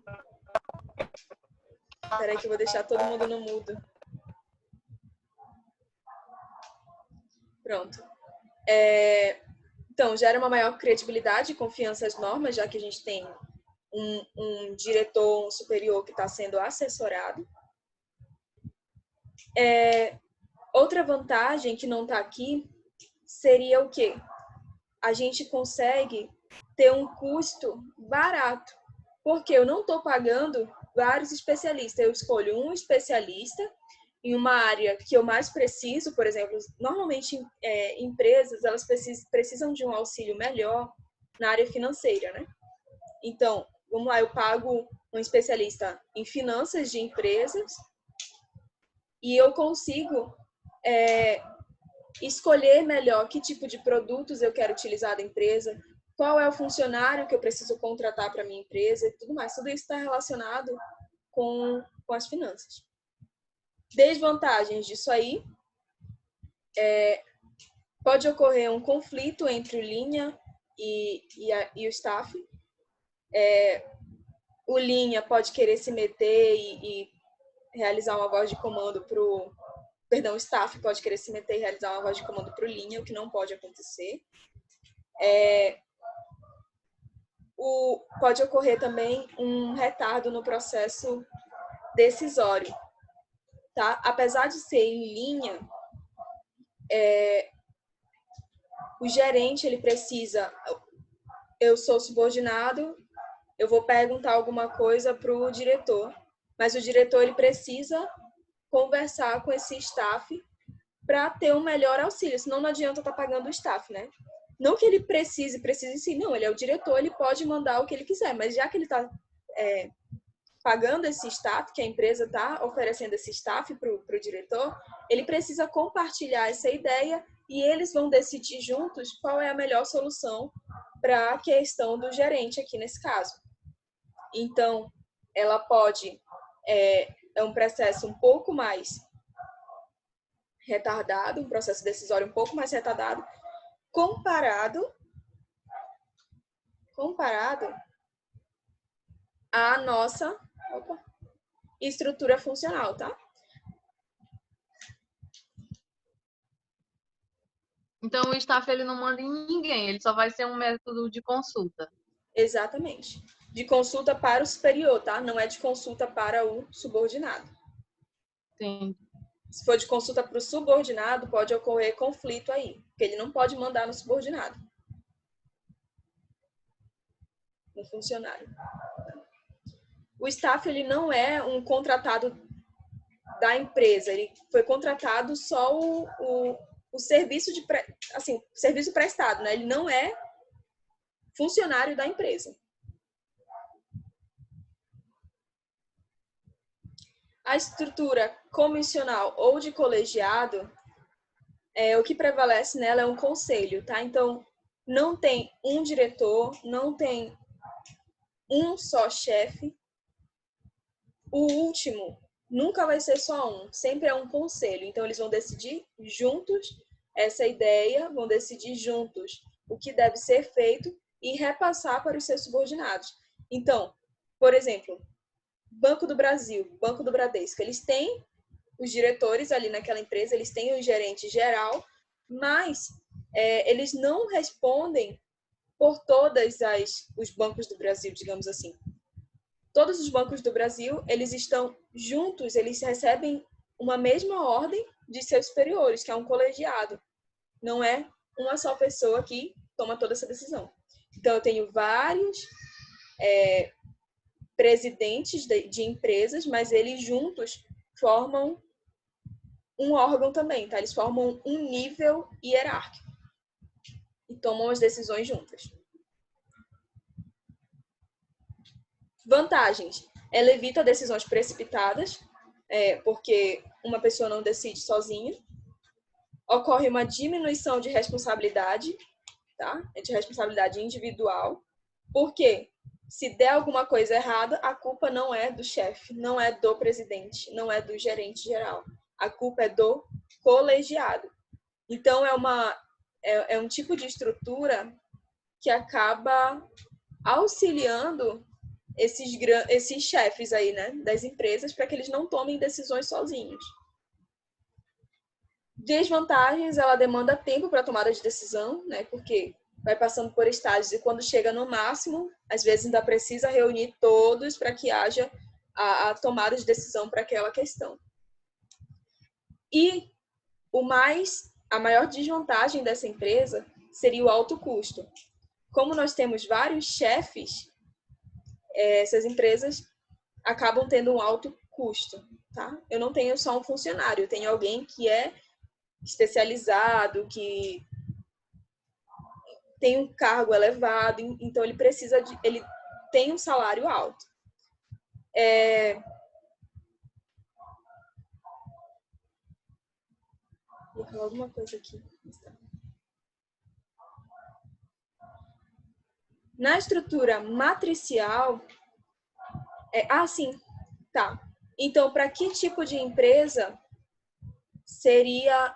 Espera aí que eu vou deixar todo mundo no mudo. Pronto. Então, gera uma maior credibilidade e confiança às normas, já que a gente tem um diretor, um superior que está sendo assessorado. Outra vantagem que não está aqui seria o quê? A gente consegue ter um custo barato, porque eu não estou pagando vários especialistas. Eu escolho um especialista em uma área que eu mais preciso, por exemplo, normalmente empresas elas precisam de um auxílio melhor na área financeira, né? Então, vamos lá, eu pago um especialista em finanças de empresas e eu consigo escolher melhor que tipo de produtos eu quero utilizar da empresa, qual é o funcionário que eu preciso contratar para minha empresa e tudo mais. Tudo isso está relacionado com as finanças. Desvantagens disso aí, pode ocorrer um conflito entre o linha e o staff. O linha pode querer se meter e realizar uma voz de comando o staff pode querer se meter e realizar uma voz de comando para o linha, o que não pode acontecer. Pode ocorrer também um retardo no processo decisório. Tá? Apesar de ser em linha, o gerente ele precisa... Eu sou subordinado, eu vou perguntar alguma coisa para o diretor, mas o diretor ele precisa conversar com esse staff para ter um melhor auxílio, senão não adianta estar pagando o staff, né? Não que ele precise sim, não, ele é o diretor, ele pode mandar o que ele quiser, mas já que ele está pagando esse staff, que a empresa está oferecendo esse staff para o diretor, ele precisa compartilhar essa ideia e eles vão decidir juntos qual é a melhor solução para a questão do gerente aqui nesse caso. Então, ela pode... É um processo um pouco mais retardado, um processo decisório um pouco mais retardado, comparado à nossa estrutura funcional, tá?
Então, o staff ele não manda em ninguém, ele só vai ser um método de consulta.
Exatamente. De consulta para o superior, tá? Não é de consulta para o subordinado.
Sim.
Se for de consulta para o subordinado, pode ocorrer conflito aí, porque ele não pode mandar no subordinado, no funcionário. O staff ele não é um contratado da empresa, ele foi contratado só o serviço serviço prestado, né? Ele não é funcionário da empresa. A estrutura comissional ou de colegiado, o que prevalece nela é um conselho, tá? Então, não tem um diretor, não tem um só chefe. O último nunca vai ser só um, sempre é um conselho. Então, eles vão decidir juntos essa ideia, vão decidir juntos o que deve ser feito e repassar para os seus subordinados. Então, por exemplo, Banco do Brasil, Banco do Bradesco, eles têm os diretores ali naquela empresa, eles têm o gerente geral, mas eles não respondem por todos os bancos do Brasil, digamos assim. Todos os bancos do Brasil, eles estão juntos, eles recebem uma mesma ordem de seus superiores, que é um colegiado. Não é uma só pessoa que toma toda essa decisão. Então, eu tenho vários presidentes de empresas, mas eles juntos formam um órgão também, tá? Eles formam um nível hierárquico e tomam as decisões juntas. Vantagens. Ela evita decisões precipitadas, porque uma pessoa não decide sozinha. Ocorre uma diminuição de responsabilidade, tá? De responsabilidade individual. Por quê? Se der alguma coisa errada, a culpa não é do chefe, não é do presidente, não é do gerente geral. A culpa é do colegiado. Então, é um tipo de estrutura que acaba auxiliando esses chefes aí, né, das empresas, para que eles não tomem decisões sozinhos. Desvantagens, ela demanda tempo para tomada de decisão, né, porque vai passando por estágios e quando chega no máximo, às vezes ainda precisa reunir todos para que haja a tomada de decisão para aquela questão. E a maior desvantagem dessa empresa seria o alto custo. Como nós temos vários chefes, essas empresas acabam tendo um alto custo, tá? Eu não tenho só um funcionário, eu tenho alguém que é especializado, que tem um cargo elevado, então ele tem um salário alto. Vou falar alguma coisa aqui. Na estrutura matricial, sim, tá. Então, para que tipo de empresa seria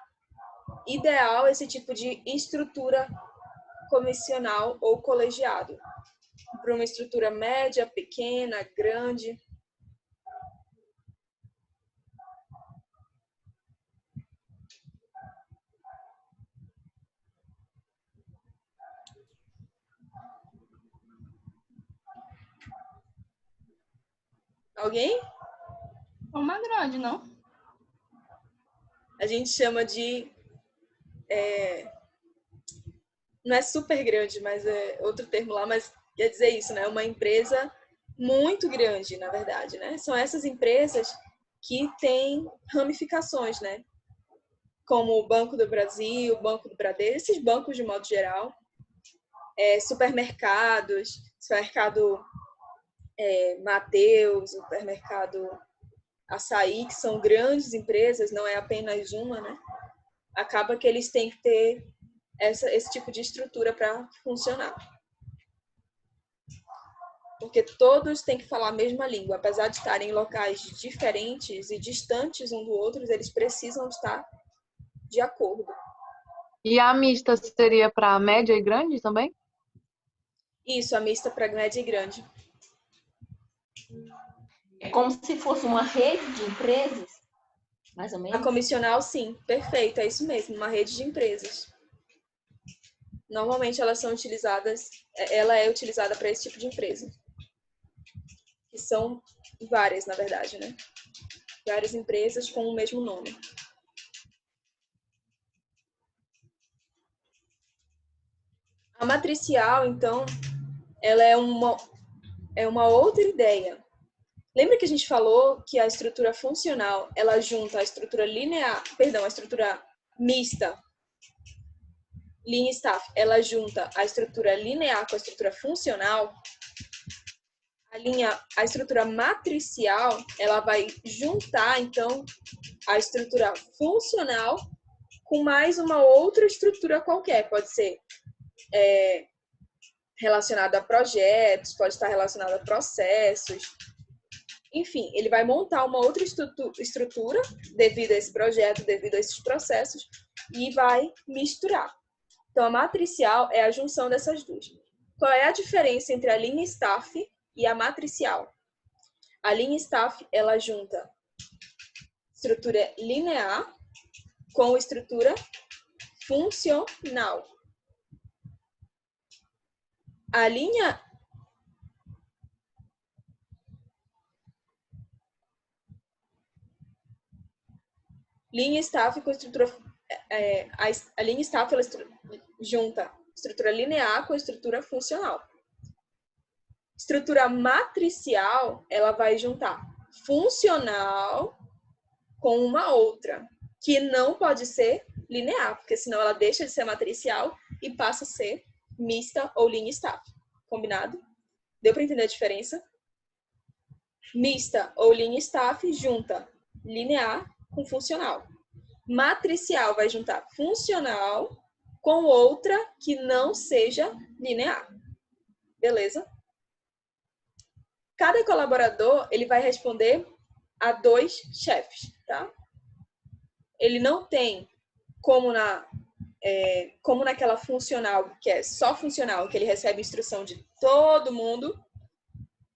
ideal esse tipo de estrutura comissional ou colegiado? Para uma estrutura média, pequena, grande? Alguém?
Uma grande, não?
A gente chama de... não é super grande, mas é outro termo lá, mas quer dizer isso, né? Uma empresa muito grande, na verdade, né? São essas empresas que têm ramificações, né? Como o Banco do Brasil, o Banco do Bradesco, esses bancos de modo geral, supermercados, supermercado Mateus, supermercado Açaí, que são grandes empresas, não é apenas uma, né? Acaba que eles têm que ter esse tipo de estrutura para funcionar. Porque todos têm que falar a mesma língua. Apesar de estarem em locais diferentes e distantes um do outro, eles precisam estar de acordo.
E a mista seria para média e grande também?
Isso, a mista para média e grande.
É como se fosse uma rede de empresas, mais ou menos.
A comissional, sim, perfeito, é isso mesmo, uma rede de empresas. Normalmente ela é utilizada para esse tipo de empresa. Que são várias, na verdade, né? Várias empresas com o mesmo nome. A matricial, então, ela é uma outra ideia. Lembra que a gente falou que a estrutura funcional, ela junta a estrutura a estrutura mista, Lean Staff, ela junta a estrutura linear com a estrutura funcional? A estrutura matricial, ela vai juntar, então, a estrutura funcional com mais uma outra estrutura qualquer. Pode ser relacionada a projetos, pode estar relacionada a processos. Enfim, ele vai montar uma outra estrutura devido a esse projeto, devido a esses processos, e vai misturar. Então, a matricial é a junção dessas duas. Qual é a diferença entre a Lean Staff e a matricial? A Lean Staff, ela junta estrutura linear com estrutura funcional. A Lean Staff com estrutura... a Lean Staff, ela junta estrutura linear com estrutura funcional. Estrutura matricial, ela vai juntar funcional com uma outra, que não pode ser linear, porque senão ela deixa de ser matricial e passa a ser mista ou Lean Staff. Combinado? Deu para entender a diferença? Mista ou Lean Staff junta linear com funcional. Matricial vai juntar funcional com outra que não seja linear. Beleza? Cada colaborador, ele vai responder a 2 chefes, tá? Ele não tem como naquela funcional, que é só funcional, que ele recebe instrução de todo mundo,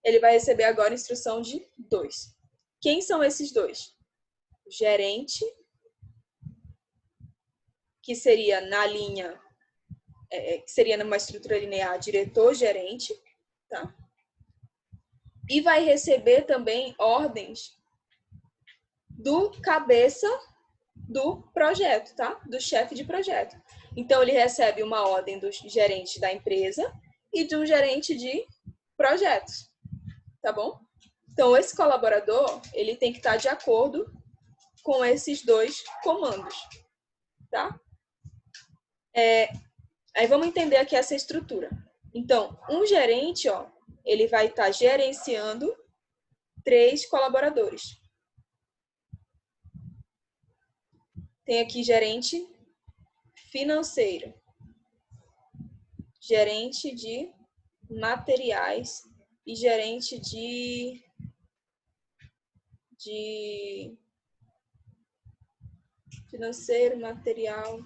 ele vai receber agora instrução de 2. Quem são esses 2? O gerente, que seria na linha, que seria numa estrutura linear, diretor-gerente, tá? E vai receber também ordens do cabeça do projeto, tá? Do chefe de projeto. Então, ele recebe uma ordem do gerente da empresa e de um gerente de projetos, tá bom? Então, esse colaborador, ele tem que estar de acordo com esses 2 comandos, tá? Aí vamos entender aqui essa estrutura. Então, um gerente, ó, ele vai estar gerenciando 3 colaboradores. Tem aqui gerente financeiro, gerente de materiais e gerente de financeiro, material,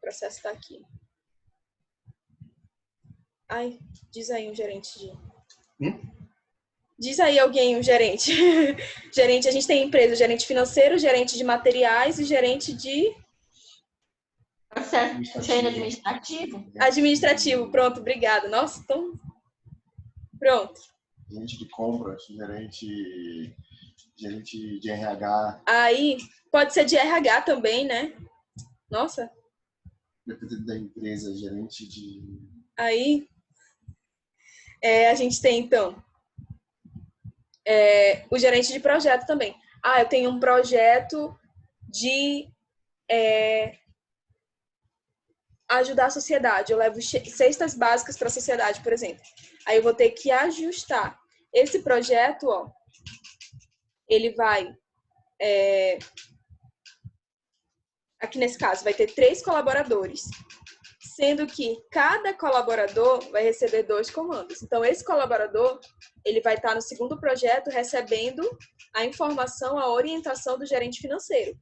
processo está aqui. Ai, diz aí um gerente de... Diz aí alguém um gerente. Gerente, a gente tem empresa, gerente financeiro, gerente de materiais e gerente de...
Processo administrativo.
Administrativo, pronto, obrigada. Nossa, então... Pronto.
Gerente de compras, gerente de RH.
Aí, pode ser de RH também, né? Nossa.
Dependendo da empresa, gerente de...
Aí, a gente tem, então, o gerente de projeto também. Ah, eu tenho um projeto de ajudar a sociedade. Eu levo cestas básicas para a sociedade, por exemplo. Aí eu vou ter que ajustar. Esse projeto, ó, ele vai... aqui nesse caso, vai ter 3 colaboradores, sendo que cada colaborador vai receber 2 comandos. Então, esse colaborador, ele vai estar no segundo projeto recebendo a informação, a orientação do gerente financeiro.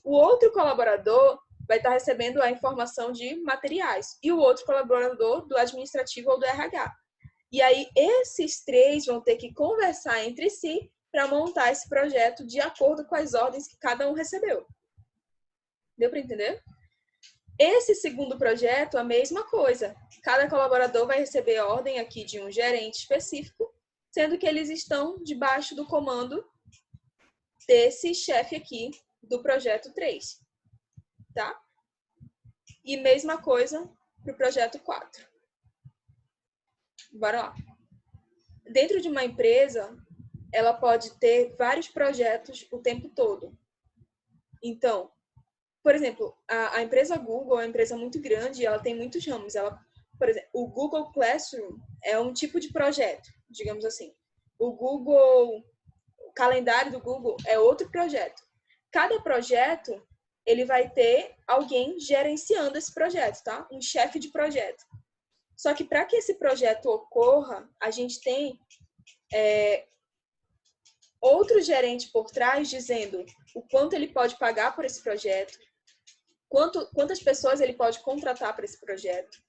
O outro colaborador vai estar recebendo a informação de materiais e o outro colaborador do administrativo ou do RH. E aí, esses 3 vão ter que conversar entre si para montar esse projeto de acordo com as ordens que cada um recebeu. Deu para entender? Esse segundo projeto, a mesma coisa. Cada colaborador vai receber ordem aqui de um gerente específico, sendo que eles estão debaixo do comando desse chefe aqui do projeto 3. Tá? E mesma coisa para o projeto 4. Bora lá. Dentro de uma empresa, ela pode ter vários projetos o tempo todo. Então, por exemplo, a empresa Google é uma empresa muito grande e ela tem muitos ramos. Por exemplo, o Google Classroom é um tipo de projeto, digamos assim. O calendário do Google é outro projeto. Cada projeto, ele vai ter alguém gerenciando esse projeto, tá? Um chefe de projeto. Só que para que esse projeto ocorra, a gente tem outro gerente por trás dizendo o quanto ele pode pagar por esse projeto, quantas pessoas ele pode contratar para esse projeto,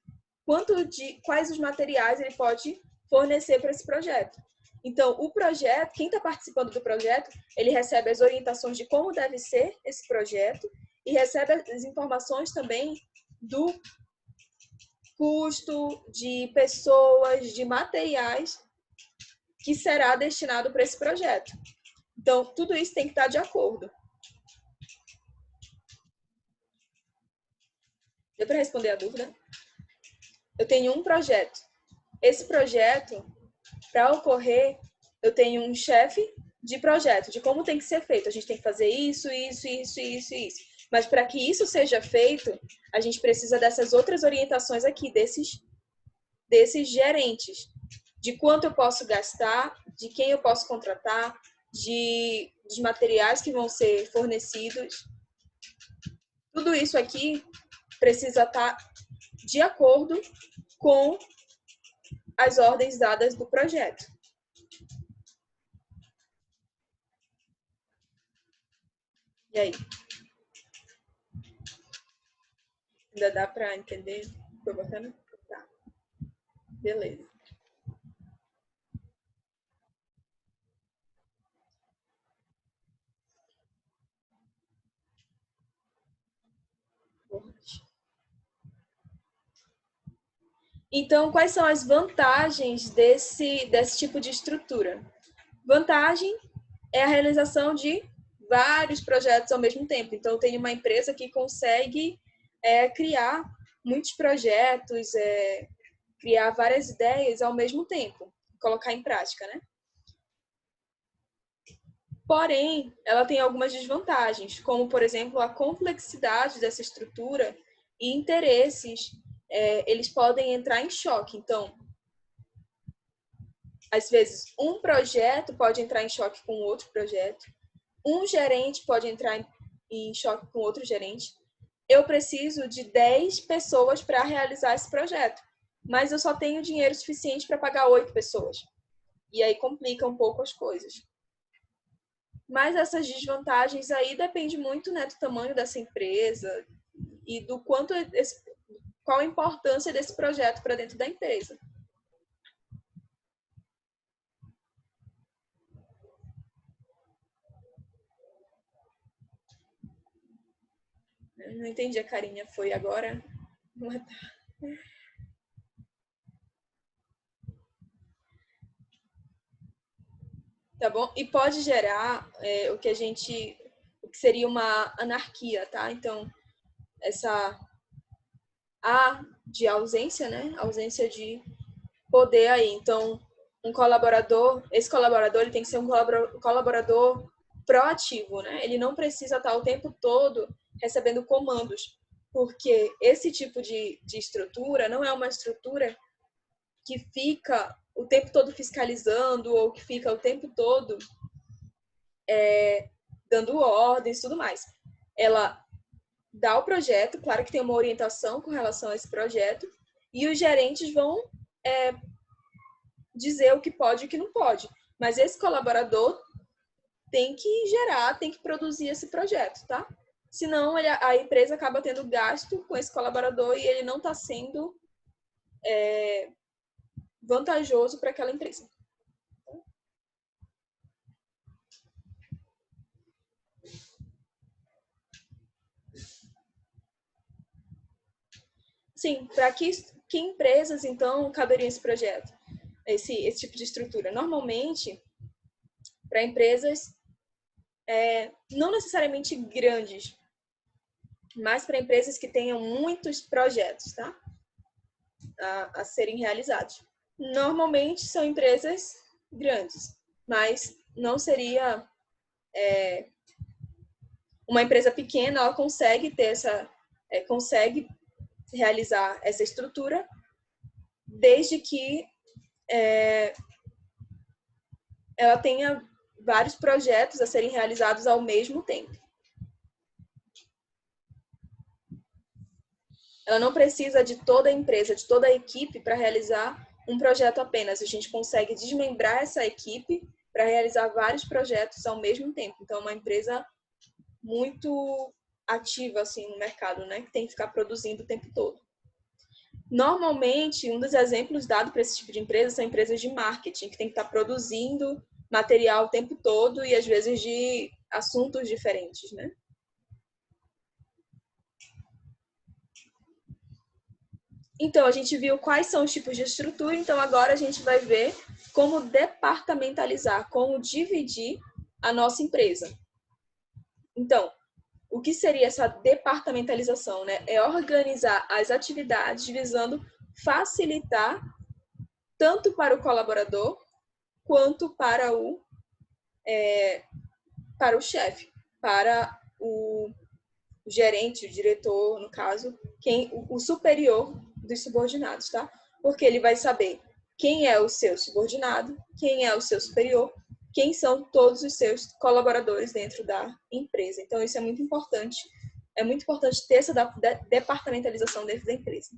quais os materiais ele pode fornecer para esse projeto. Então, o projeto, quem está participando do projeto, ele recebe as orientações de como deve ser esse projeto e recebe as informações também do custo, de pessoas, de materiais que será destinado para esse projeto. Então, tudo isso tem que estar de acordo. Deu para responder a dúvida? Eu tenho um projeto. Esse projeto, para ocorrer, eu tenho um chefe de projeto, de como tem que ser feito. A gente tem que fazer isso, isso, isso, isso, isso. Mas para que isso seja feito, a gente precisa dessas outras orientações aqui, desses gerentes, de quanto eu posso gastar, de quem eu posso contratar, dos materiais que vão ser fornecidos. Tudo isso aqui precisa estar de acordo com as ordens dadas do projeto. E aí? Ainda dá para entender? Foi bacana? Tá. Beleza. Então, quais são as vantagens desse tipo de estrutura? Vantagem é a realização de vários projetos ao mesmo tempo. Então, eu tenho uma empresa que consegue criar muitos projetos, criar várias ideias ao mesmo tempo, colocar em prática, né? Porém, ela tem algumas desvantagens, como, por exemplo, a complexidade dessa estrutura e interesses, eles podem entrar em choque. Então, às vezes, um projeto pode entrar em choque com outro projeto, um gerente pode entrar em choque com outro gerente. Eu preciso de 10 pessoas para realizar esse projeto, mas eu só tenho dinheiro suficiente para pagar 8 pessoas. E aí complica um pouco as coisas. Mas essas desvantagens aí depende muito, né, do tamanho dessa empresa e do qual a importância desse projeto para dentro da empresa. Eu não entendi a carinha, foi agora? Tá bom? E pode gerar o que seria uma anarquia, tá? Então, essa de ausência, né? Ausência de poder aí. Então, esse colaborador, ele tem que ser um colaborador proativo, né? Ele não precisa estar o tempo todo recebendo comandos, porque esse tipo de estrutura não é uma estrutura que fica o tempo todo fiscalizando ou que fica o tempo todo dando ordens e tudo mais. Ela dá o projeto, claro que tem uma orientação com relação a esse projeto, e os gerentes vão dizer o que pode e o que não pode. Mas esse colaborador tem que gerar, tem que produzir esse projeto, tá? Senão a empresa acaba tendo gasto com esse colaborador e ele não está sendo vantajoso para aquela empresa. Sim, para que empresas, então, caberiam esse projeto? Esse tipo de estrutura? Normalmente, para empresas não necessariamente grandes, mas para empresas que tenham muitos projetos, tá? A serem realizados. Normalmente são empresas grandes, mas não seria uma empresa pequena, ela consegue ter consegue realizar essa estrutura desde que ela tenha vários projetos a serem realizados ao mesmo tempo. Ela não precisa de toda a empresa, de toda a equipe para realizar um projeto apenas. A gente consegue desmembrar essa equipe para realizar vários projetos ao mesmo tempo. Então, é uma empresa muito ativa assim no mercado, né? Que tem que ficar produzindo o tempo todo. Normalmente, um dos exemplos dados para esse tipo de empresa são empresas de marketing, que tem que estar produzindo material o tempo todo e às vezes de assuntos diferentes, né? Então, a gente viu quais são os tipos de estrutura, então agora a gente vai ver como departamentalizar, como dividir a nossa empresa. Então, o que seria essa departamentalização, né? É organizar as atividades visando facilitar tanto para o colaborador quanto para o chefe, para o gerente, o diretor, no caso, o superior dos subordinados, tá? Porque ele vai saber quem é o seu subordinado, quem é o seu superior, quem são todos os seus colaboradores dentro da empresa. Então, isso é muito importante. É muito importante ter essa departamentalização dentro da empresa.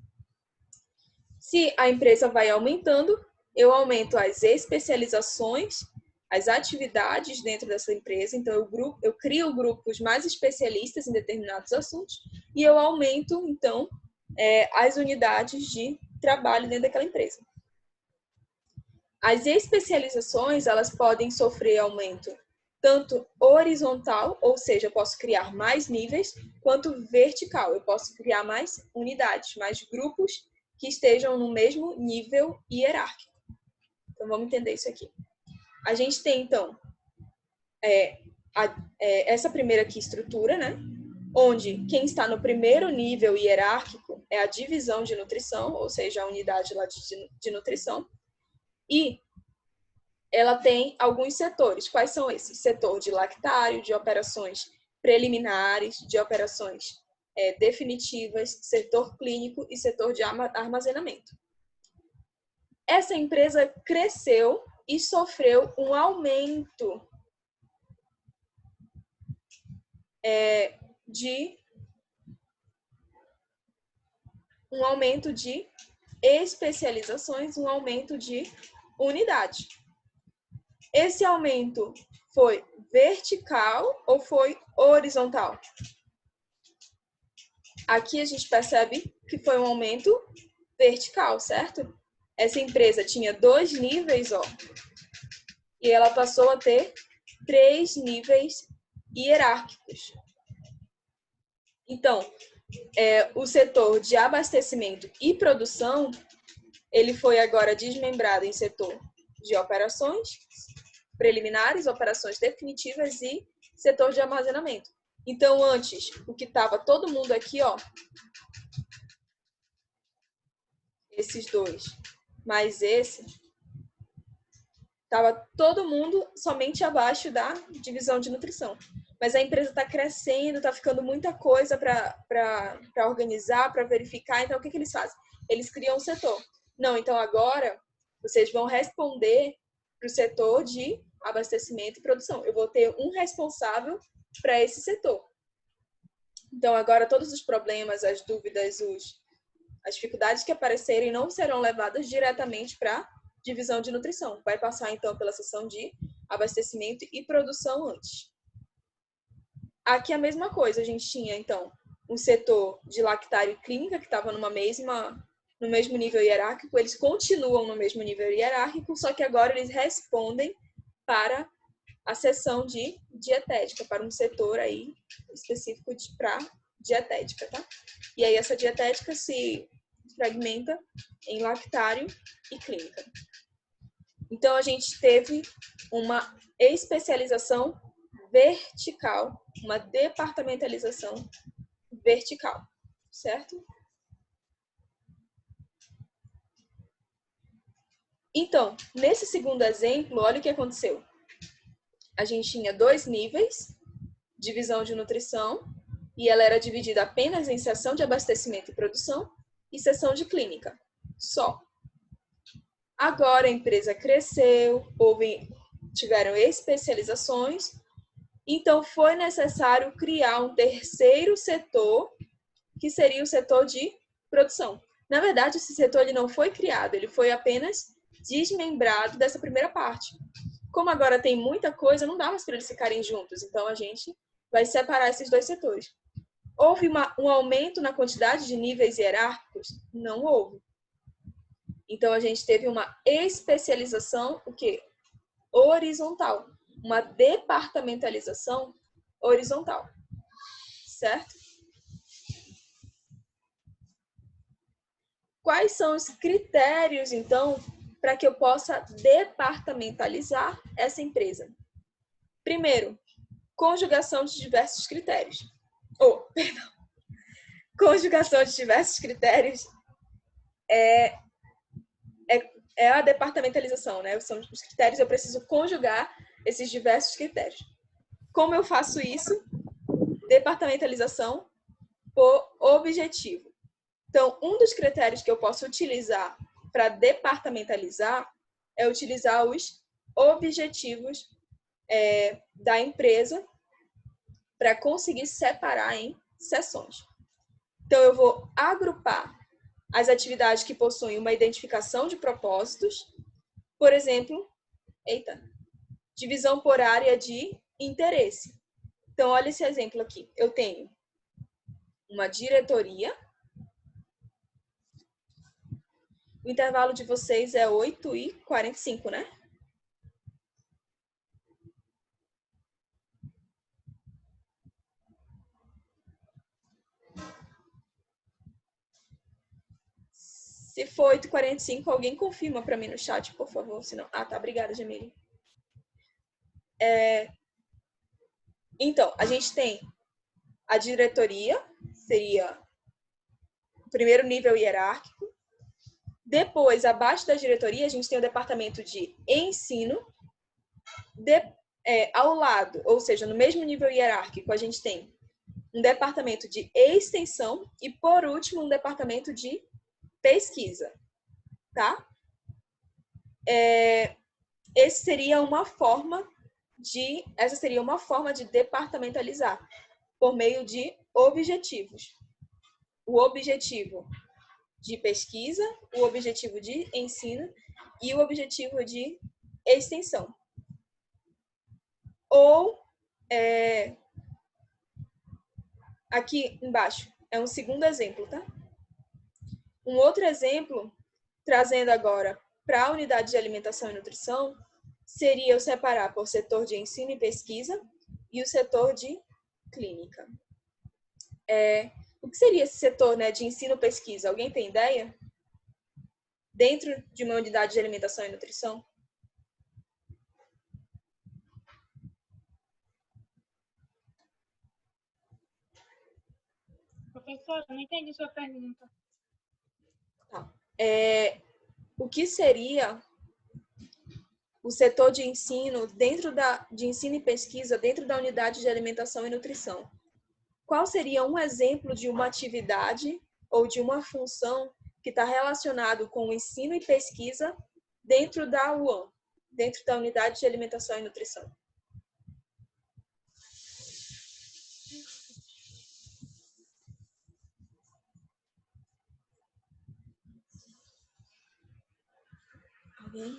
Se a empresa vai aumentando, eu aumento as especializações, as atividades dentro dessa empresa. Então, eu crio grupos mais especialistas em determinados assuntos e eu aumento, então, as unidades de trabalho dentro daquela empresa. As especializações, elas podem sofrer aumento tanto horizontal, ou seja, eu posso criar mais níveis, quanto vertical. Eu posso criar mais unidades, mais grupos que estejam no mesmo nível hierárquico. Então, vamos entender isso aqui. A gente tem, então, essa primeira aqui estrutura, né? Onde quem está no primeiro nível hierárquico é a divisão de nutrição, ou seja, a unidade lá de nutrição. E ela tem alguns setores. Quais são esses? Setor de lactário, de operações preliminares, de operações definitivas, setor clínico e setor de armazenamento. Essa empresa cresceu e sofreu um aumento de especializações, um aumento de unidade. Esse aumento foi vertical ou foi horizontal? Aqui a gente percebe que foi um aumento vertical, certo? Essa empresa tinha 2 níveis, ó, e ela passou a ter 3 níveis hierárquicos. Então, o setor de abastecimento e produção, ele foi agora desmembrado em setor de operações preliminares, operações definitivas e setor de armazenamento. Então, antes, o que estava todo mundo aqui, ó, esses dois, mais esse, estava todo mundo somente abaixo da divisão de nutrição. Mas a empresa está crescendo, está ficando muita coisa para organizar, para verificar. Então, o que eles fazem? Eles criam um setor. Não, então agora vocês vão responder para o setor de abastecimento e produção. Eu vou ter um responsável para esse setor. Então, agora todos os problemas, as dúvidas, as dificuldades que aparecerem não serão levadas diretamente para a divisão de nutrição. Vai passar, então, pela seção de abastecimento e produção antes. Aqui a mesma coisa. A gente tinha, então, um setor de lactário e clínica que estava no mesmo nível hierárquico. Eles continuam no mesmo nível hierárquico, só que agora eles respondem para a seção de dietética, para um setor aí específico para dietética, tá? E aí essa dietética se fragmenta em lactário e clínica. Então, a gente teve uma especialização vertical, uma departamentalização vertical, certo? Então, nesse segundo exemplo, olha o que aconteceu. A gente tinha 2 níveis, divisão de nutrição, e ela era dividida apenas em seção de abastecimento e produção e seção de clínica, só. Agora a empresa cresceu, tiveram especializações, então foi necessário criar um terceiro setor, que seria o setor de produção. Na verdade, esse setor ele não foi criado, ele foi apenas desmembrado dessa primeira parte. Como agora tem muita coisa, não dá mais para eles ficarem juntos, então a gente vai separar esses 2 setores. Houve um aumento na quantidade de níveis hierárquicos? Não houve. Então, a gente teve uma especialização, o quê? Horizontal. Uma departamentalização horizontal. Certo? Quais são os critérios, então, para que eu possa departamentalizar essa empresa? Primeiro, conjugação de diversos critérios. Conjugação de diversos critérios é a departamentalização, né? São os critérios, eu preciso conjugar esses diversos critérios. Como eu faço isso? Departamentalização por objetivo. Então, um dos critérios que eu posso utilizar para departamentalizar é utilizar os objetivos da empresa para conseguir separar em seções. Então, eu vou agrupar as atividades que possuem uma identificação de propósitos, por exemplo, divisão por área de interesse. Então, olha esse exemplo aqui. Eu tenho uma diretoria. O intervalo de vocês é 8h45, né? Se for 8h45, alguém confirma para mim no chat, por favor. Senão... Ah, tá. Obrigada, Jamile. Então, a gente tem a diretoria, seria o primeiro nível hierárquico. Depois, abaixo da diretoria, a gente tem o departamento de ensino. Ao lado, ou seja, no mesmo nível hierárquico, a gente tem um departamento de extensão e, por último, um departamento de pesquisa, tá? Essa seria uma forma de departamentalizar por meio de objetivos. O objetivo de pesquisa, o objetivo de ensino e o objetivo de extensão. Ou, aqui embaixo, é um segundo exemplo, tá? Um outro exemplo, trazendo agora para a unidade de alimentação e nutrição, seria eu separar por setor de ensino e pesquisa e o setor de clínica. O que seria esse setor, né, de ensino e pesquisa? Alguém tem ideia? Dentro de uma unidade de alimentação e nutrição?
Professora, não entendi sua pergunta.
Tá. O que seria o setor de ensino de ensino e pesquisa dentro da unidade de alimentação e nutrição? Qual seria um exemplo de uma atividade ou de uma função que está relacionado com o ensino e pesquisa dentro da UAN, dentro da unidade de alimentação e nutrição? Alguém?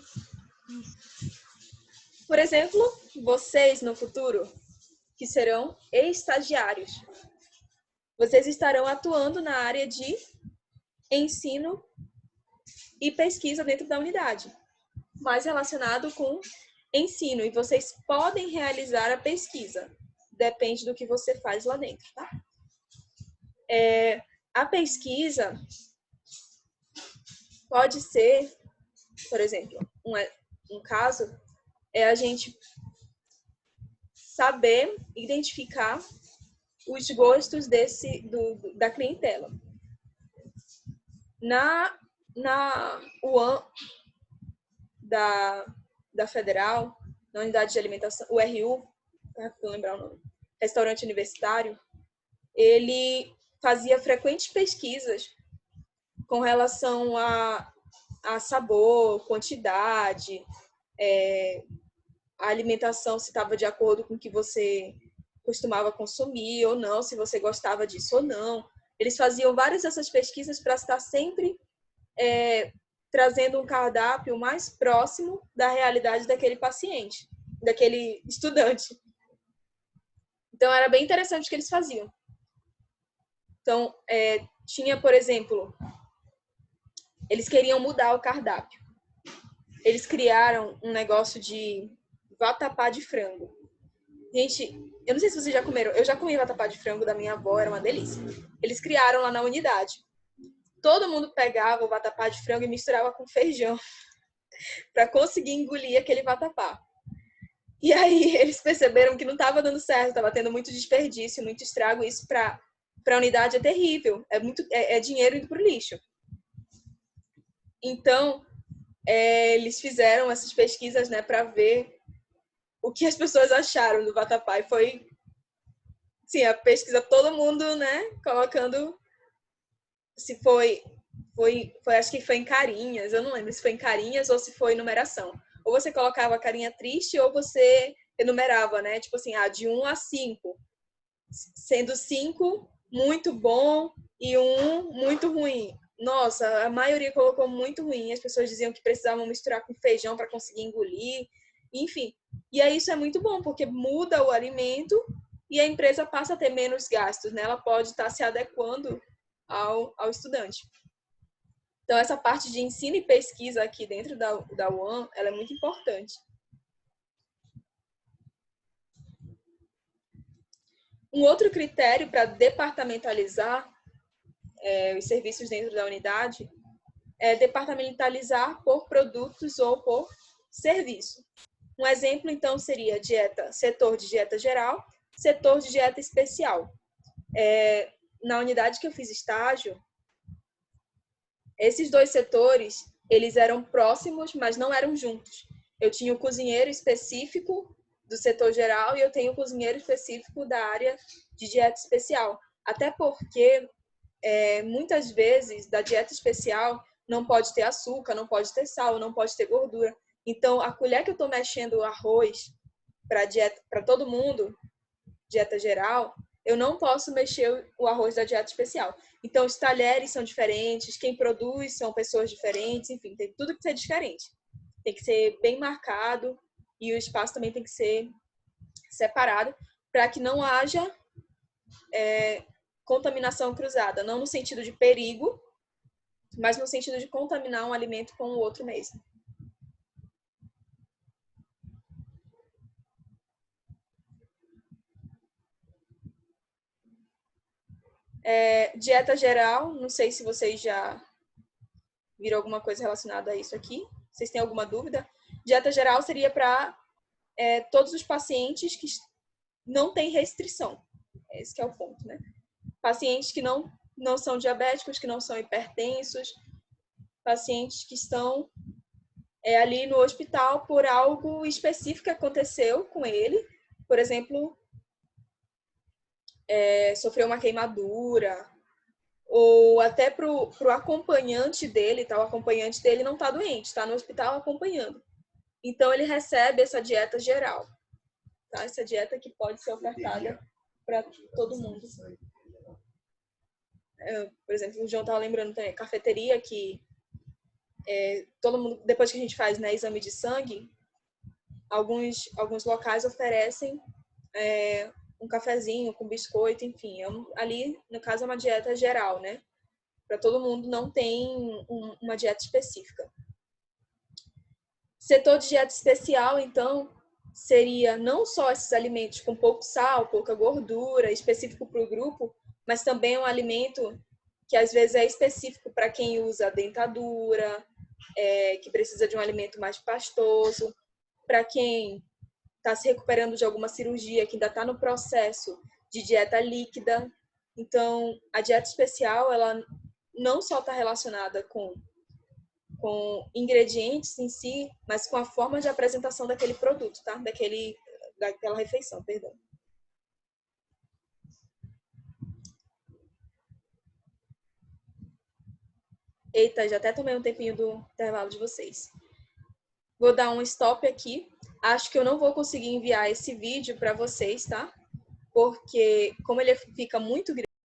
Por exemplo, vocês no futuro, que serão estagiários, vocês estarão atuando na área de ensino e pesquisa dentro da unidade, mais relacionado com ensino, e vocês podem realizar a pesquisa, depende do que você faz lá dentro, tá? A pesquisa pode ser, por exemplo, um caso é a gente saber identificar os gostos da clientela. Na UAN da Federal, na unidade de alimentação, o RU, vou lembrar o nome, restaurante universitário, ele fazia frequentes pesquisas com relação a sabor, quantidade, a alimentação, se estava de acordo com o que você costumava consumir ou não, se você gostava disso ou não. Eles faziam várias dessas pesquisas para estar sempre trazendo um cardápio mais próximo da realidade daquele paciente, daquele estudante. Então, era bem interessante o que eles faziam. Então, tinha, por exemplo, eles queriam mudar o cardápio. Eles criaram um negócio de vatapá de frango. Gente, eu não sei se vocês já comeram. Eu já comi vatapá de frango da minha avó, era uma delícia. Eles criaram lá na unidade. Todo mundo pegava o vatapá de frango e misturava com feijão para conseguir engolir aquele vatapá. E aí eles perceberam que não estava dando certo, estava tendo muito desperdício, muito estrago. Isso para a unidade é terrível. É dinheiro indo para o lixo. Então, eles fizeram essas pesquisas, né, para ver o que as pessoas acharam do vatapá. E foi, sim, a pesquisa, todo mundo, né, colocando se foi acho que foi em carinhas, eu não lembro se foi em carinhas ou se foi em numeração. Ou você colocava a carinha triste ou você enumerava, né? Tipo assim, de 1 a 5, sendo 5 muito bom e 1 muito ruim. Nossa, a maioria colocou muito ruim. As pessoas diziam que precisavam misturar com feijão para conseguir engolir. Enfim. E aí isso é muito bom, porque muda o alimento e a empresa passa a ter menos gastos, né? Ela pode estar se adequando ao estudante. Então, essa parte de ensino e pesquisa aqui dentro da UAM, ela é muito importante. Um outro critério para departamentalizar os serviços dentro da unidade é departamentalizar por produtos ou por serviço. Um exemplo, então, seria setor de dieta geral, setor de dieta especial. Na unidade que eu fiz estágio, esses dois setores, eles eram próximos, mas não eram juntos. Eu tinha o cozinheiro específico do setor geral e eu tenho o cozinheiro específico da área de dieta especial. Até porque, muitas vezes, da dieta especial, não pode ter açúcar, não pode ter sal, não pode ter gordura. Então, a colher que eu estou mexendo o arroz para todo mundo, dieta geral, eu não posso mexer o arroz da dieta especial. Então, os talheres são diferentes, quem produz são pessoas diferentes, enfim, tem tudo que ser diferente. Tem que ser bem marcado e o espaço também tem que ser separado para que não haja contaminação cruzada, não no sentido de perigo, mas no sentido de contaminar um alimento com o outro mesmo. Dieta geral, não sei se vocês já viram alguma coisa relacionada a isso aqui. Vocês têm alguma dúvida? Dieta geral seria para todos os pacientes que não têm restrição. Esse que é o ponto, né? Pacientes que não são diabéticos, que não são hipertensos, pacientes que estão ali no hospital por algo específico que aconteceu com ele. Por exemplo, sofreu uma queimadura, ou até para o acompanhante dele, tá? O acompanhante dele não está doente, está no hospital acompanhando. Então, ele recebe essa dieta geral, tá? Essa dieta que pode ser ofertada para todo mundo. Por exemplo, o João estava lembrando também, cafeteria, que todo mundo, depois que a gente faz, né, exame de sangue, alguns locais oferecem um cafezinho com biscoito, enfim. Ali, no caso, é uma dieta geral, né? Para todo mundo, não tem uma dieta específica. Setor de dieta especial, então, seria não só esses alimentos com pouco sal, pouca gordura, específico para o grupo, mas também um alimento que às vezes é específico para quem usa dentadura, que precisa de um alimento mais pastoso, para quem está se recuperando de alguma cirurgia, que ainda está no processo de dieta líquida. Então, a dieta especial, ela não só está relacionada com ingredientes em si, mas com a forma de apresentação daquele produto, tá? Daquela refeição, perdão. Eita, já até tomei um tempinho do intervalo de vocês. Vou dar um stop aqui. Acho que eu não vou conseguir enviar esse vídeo para vocês, tá? Porque como ele fica muito grande,